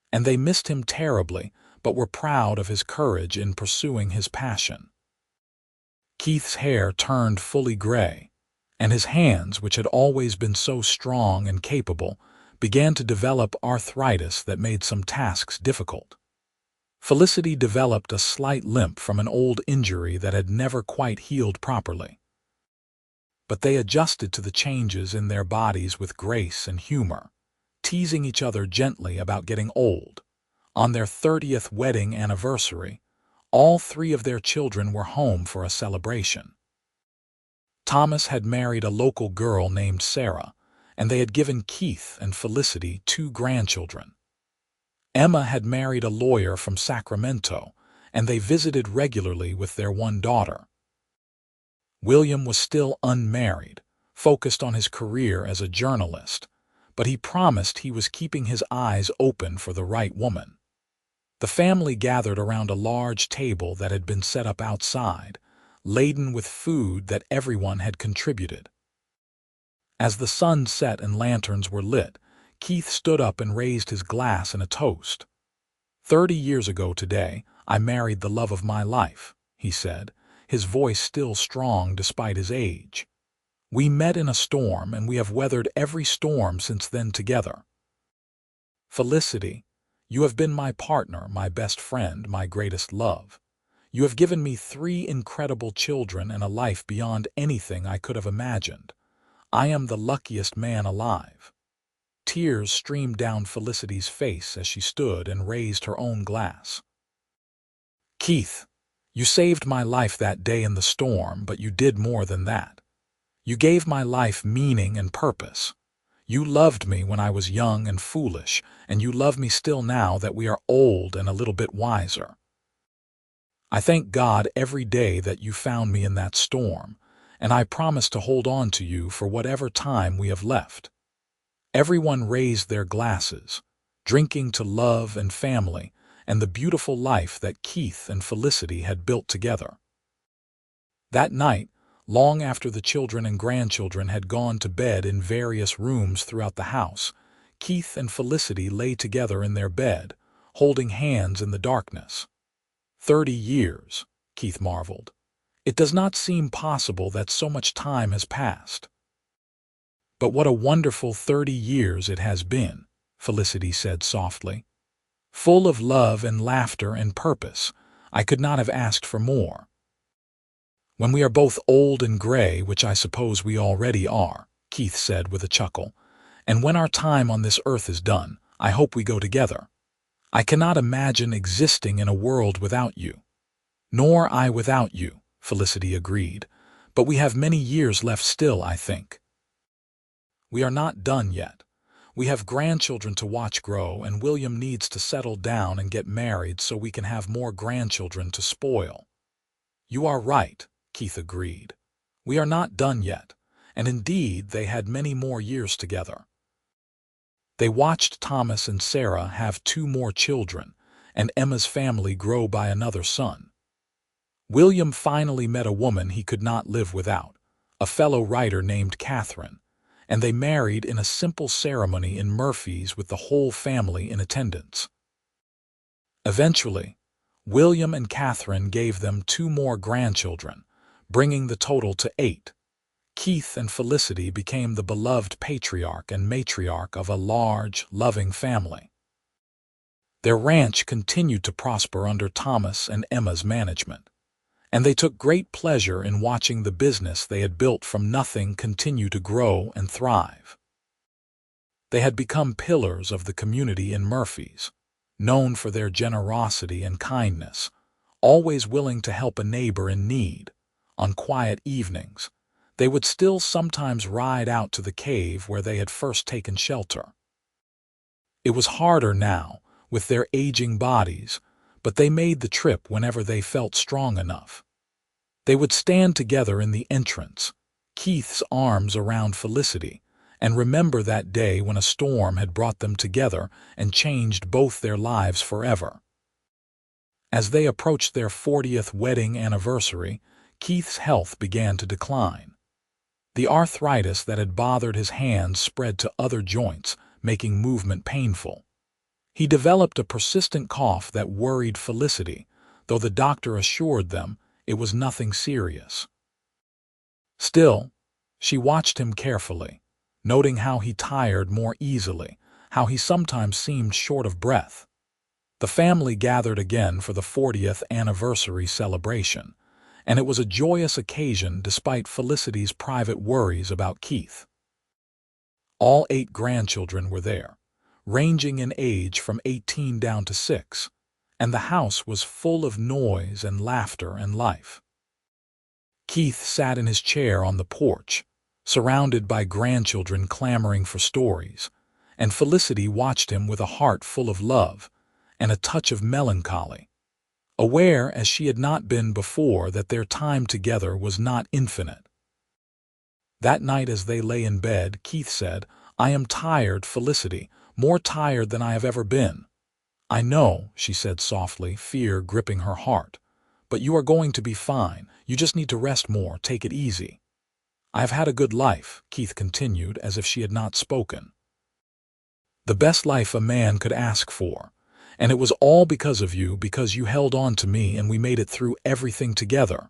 and they missed him terribly, but were proud of his courage in pursuing his passion. Keith's hair turned fully gray, and his hands, which had always been so strong and capable, began to develop arthritis that made some tasks difficult. Felicity developed a slight limp from an old injury that had never quite healed properly. But they adjusted to the changes in their bodies with grace and humor, teasing each other gently about getting old. On their 30th wedding anniversary, all three of their children were home for a celebration. Thomas had married a local girl named Sarah, and they had given Keith and Felicity 2 grandchildren. Emma had married a lawyer from Sacramento, and they visited regularly with their one daughter. William was still unmarried, focused on his career as a journalist, but he promised he was keeping his eyes open for the right woman. The family gathered around a large table that had been set up outside, laden with food that everyone had contributed. As the sun set and lanterns were lit, Keith stood up and raised his glass in a toast. "30 years ago today, I married the love of my life," he said, his voice still strong despite his age. "We met in a storm, and we have weathered every storm since then together. Felicity, you have been my partner, my best friend, my greatest love. You have given me 3 incredible children and a life beyond anything I could have imagined. I am the luckiest man alive." Tears streamed down Felicity's face as she stood and raised her own glass. "Keith, you saved my life that day in the storm, but you did more than that. You gave my life meaning and purpose. You loved me when I was young and foolish, and you love me still now that we are old and a little bit wiser. I thank God every day that you found me in that storm, and I promise to hold on to you for whatever time we have left." Everyone raised their glasses, drinking to love and family and the beautiful life that Keith and Felicity had built together. That night, long after the children and grandchildren had gone to bed in various rooms throughout the house, Keith and Felicity lay together in their bed, holding hands in the darkness. 30 years, Keith marveled. It does not seem possible that so much time has passed. "But what a wonderful 30 years it has been," Felicity said softly. "Full of love and laughter and purpose. I could not have asked for more. When we are both old and gray, which I suppose we already are," Keith said with a chuckle, "and when our time on this earth is done, I hope we go together. I cannot imagine existing in a world without you." "Nor I without you," Felicity agreed, "but we have many years left still, I think. We are not done yet. We have grandchildren to watch grow, and William needs to settle down and get married so we can have more grandchildren to spoil." "You are right," Keith agreed. "We are not done yet," and indeed they had many more years together. They watched Thomas and Sarah have 2 more children, and Emma's family grow by another son. William finally met a woman he could not live without, a fellow writer named Catherine, and they married in a simple ceremony in Murphy's with the whole family in attendance. Eventually, William and Catherine gave them 2 more grandchildren, bringing the total to 8. Keith and Felicity became the beloved patriarch and matriarch of a large, loving family. Their ranch continued to prosper under Thomas and Emma's management, and they took great pleasure in watching the business they had built from nothing continue to grow and thrive. They had become pillars of the community in Murphy's, known for their generosity and kindness, always willing to help a neighbor in need. On quiet evenings, they would still sometimes ride out to the cave where they had first taken shelter. It was harder now, with their aging bodies, but they made the trip whenever they felt strong enough. They would stand together in the entrance, Keith's arms around Felicity, and remember that day when a storm had brought them together and changed both their lives forever. As they approached their 40th wedding anniversary, Keith's health began to decline. The arthritis that had bothered his hands spread to other joints, making movement painful. He developed a persistent cough that worried Felicity, though the doctor assured them it was nothing serious. Still, she watched him carefully, noting how he tired more easily, how he sometimes seemed short of breath. The family gathered again for the 40th anniversary celebration, and it was a joyous occasion despite Felicity's private worries about Keith. All 8 grandchildren were there, ranging in age from 18 down to 6, and the house was full of noise and laughter and life. Keith sat in his chair on the porch, surrounded by grandchildren clamoring for stories, and Felicity watched him with a heart full of love and a touch of melancholy, aware as she had not been before that their time together was not infinite. That night as they lay in bed, Keith said, "I am tired, Felicity, more tired than I have ever been." "I know," she said softly, fear gripping her heart. "But you are going to be fine. You just need to rest more, take it easy." "I have had a good life," Keith continued as if she had not spoken. "The best life a man could ask for. And it was all because of you, because you held on to me and we made it through everything together."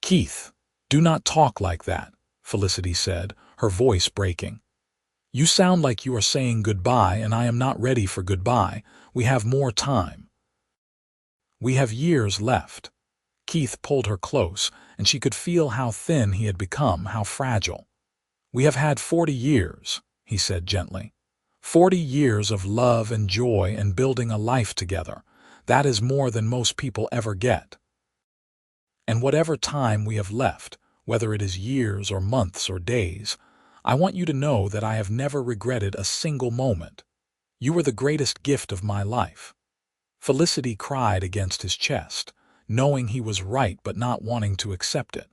"Keith, do not talk like that," Felicity said, her voice breaking. "You sound like you are saying goodbye, and I am not ready for goodbye. We have more time. We have years left." Keith pulled her close, and she could feel how thin he had become, how fragile. "We have had 40 years, he said gently. 40 years of love and joy and building a life together. That is more than most people ever get. And whatever time we have left, whether it is years or months or days, I want you to know that I have never regretted a single moment. You were the greatest gift of my life." Felicity cried against his chest, knowing he was right but not wanting to accept it.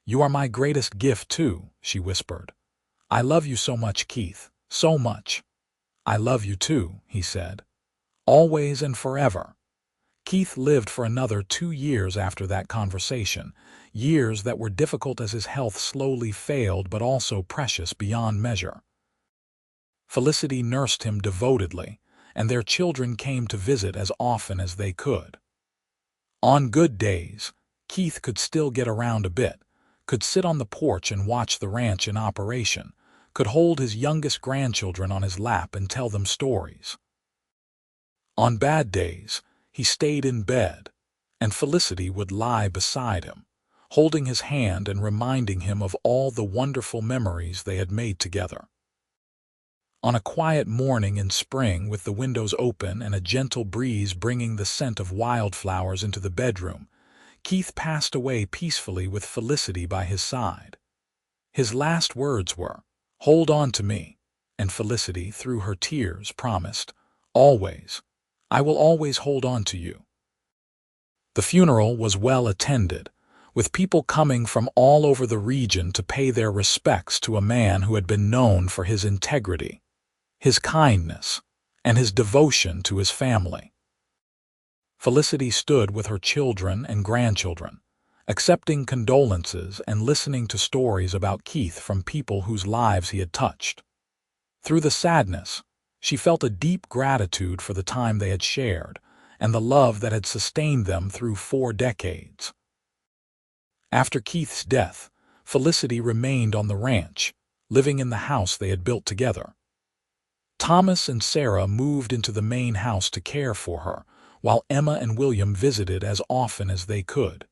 "You are my greatest gift too," she whispered. "I love you so much, Keith, so much." "I love you too," he said. "Always and forever." Keith lived for another 2 years after that conversation, years that were difficult as his health slowly failed but also precious beyond measure. Felicity nursed him devotedly, and their children came to visit as often as they could. On good days, Keith could still get around a bit, could sit on the porch and watch the ranch in operation, could hold his youngest grandchildren on his lap and tell them stories. On bad days, he stayed in bed, and Felicity would lie beside him, holding his hand and reminding him of all the wonderful memories they had made together. On a quiet morning in spring, with the windows open and a gentle breeze bringing the scent of wildflowers into the bedroom, Keith passed away peacefully with Felicity by his side. His last words were, "Hold on to me," and Felicity, through her tears, promised, "Always. I will always hold on to you." The funeral was well attended, with people coming from all over the region to pay their respects to a man who had been known for his integrity, his kindness, and his devotion to his family. Felicity stood with her children and grandchildren, accepting condolences and listening to stories about Keith from people whose lives he had touched. Through the sadness, she felt a deep gratitude for the time they had shared and the love that had sustained them through 4 decades. After Keith's death, Felicity remained on the ranch, living in the house they had built together. Thomas and Sarah moved into the main house to care for her, while Emma and William visited as often as they could.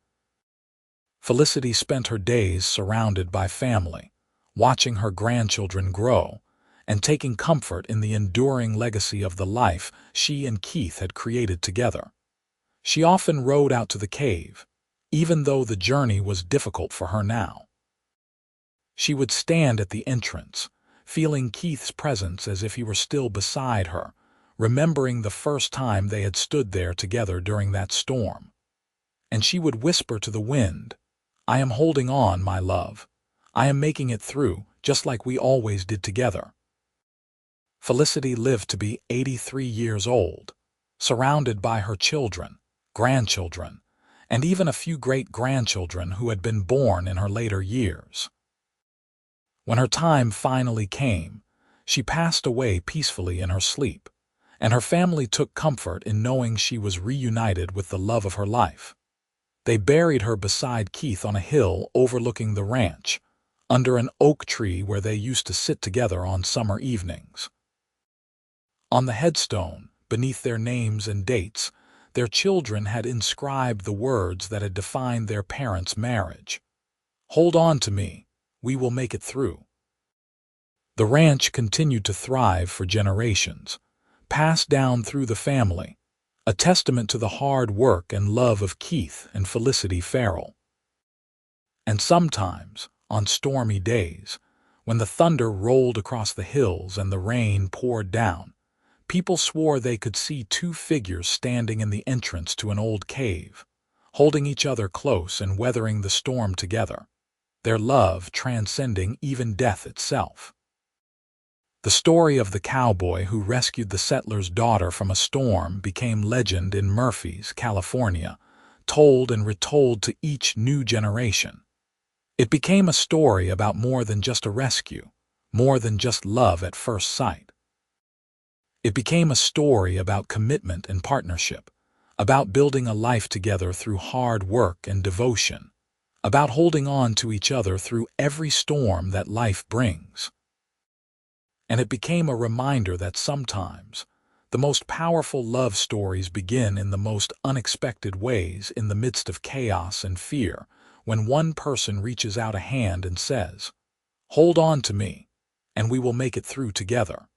Felicity spent her days surrounded by family, watching her grandchildren grow, and taking comfort in the enduring legacy of the life she and Keith had created together. She often rode out to the cave, even though the journey was difficult for her now. She would stand at the entrance, feeling Keith's presence as if he were still beside her, remembering the first time they had stood there together during that storm. And she would whisper to the wind, "I am holding on, my love. I am making it through, just like we always did together." Felicity lived to be 83 years old, surrounded by her children, grandchildren, and even a few great-grandchildren who had been born in her later years. When her time finally came, she passed away peacefully in her sleep, and her family took comfort in knowing she was reunited with the love of her life. They buried her beside Keith on a hill overlooking the ranch, under an oak tree where they used to sit together on summer evenings. On the headstone, beneath their names and dates, their children had inscribed the words that had defined their parents' marriage. "Hold on to me. We will make it through." The ranch continued to thrive for generations, passed down through the family, a testament to the hard work and love of Keith and Felicity Farrell. And sometimes, on stormy days, when the thunder rolled across the hills and the rain poured down, people swore they could see 2 figures standing in the entrance to an old cave, holding each other close and weathering the storm together, their love transcending even death itself. The story of the cowboy who rescued the settler's daughter from a storm became legend in Murphy's, California, told and retold to each new generation. It became a story about more than just a rescue, more than just love at first sight. It became a story about commitment and partnership, about building a life together through hard work and devotion, about holding on to each other through every storm that life brings. And it became a reminder that sometimes the most powerful love stories begin in the most unexpected ways, in the midst of chaos and fear, when one person reaches out a hand and says, "Hold on to me, and we will make it through together."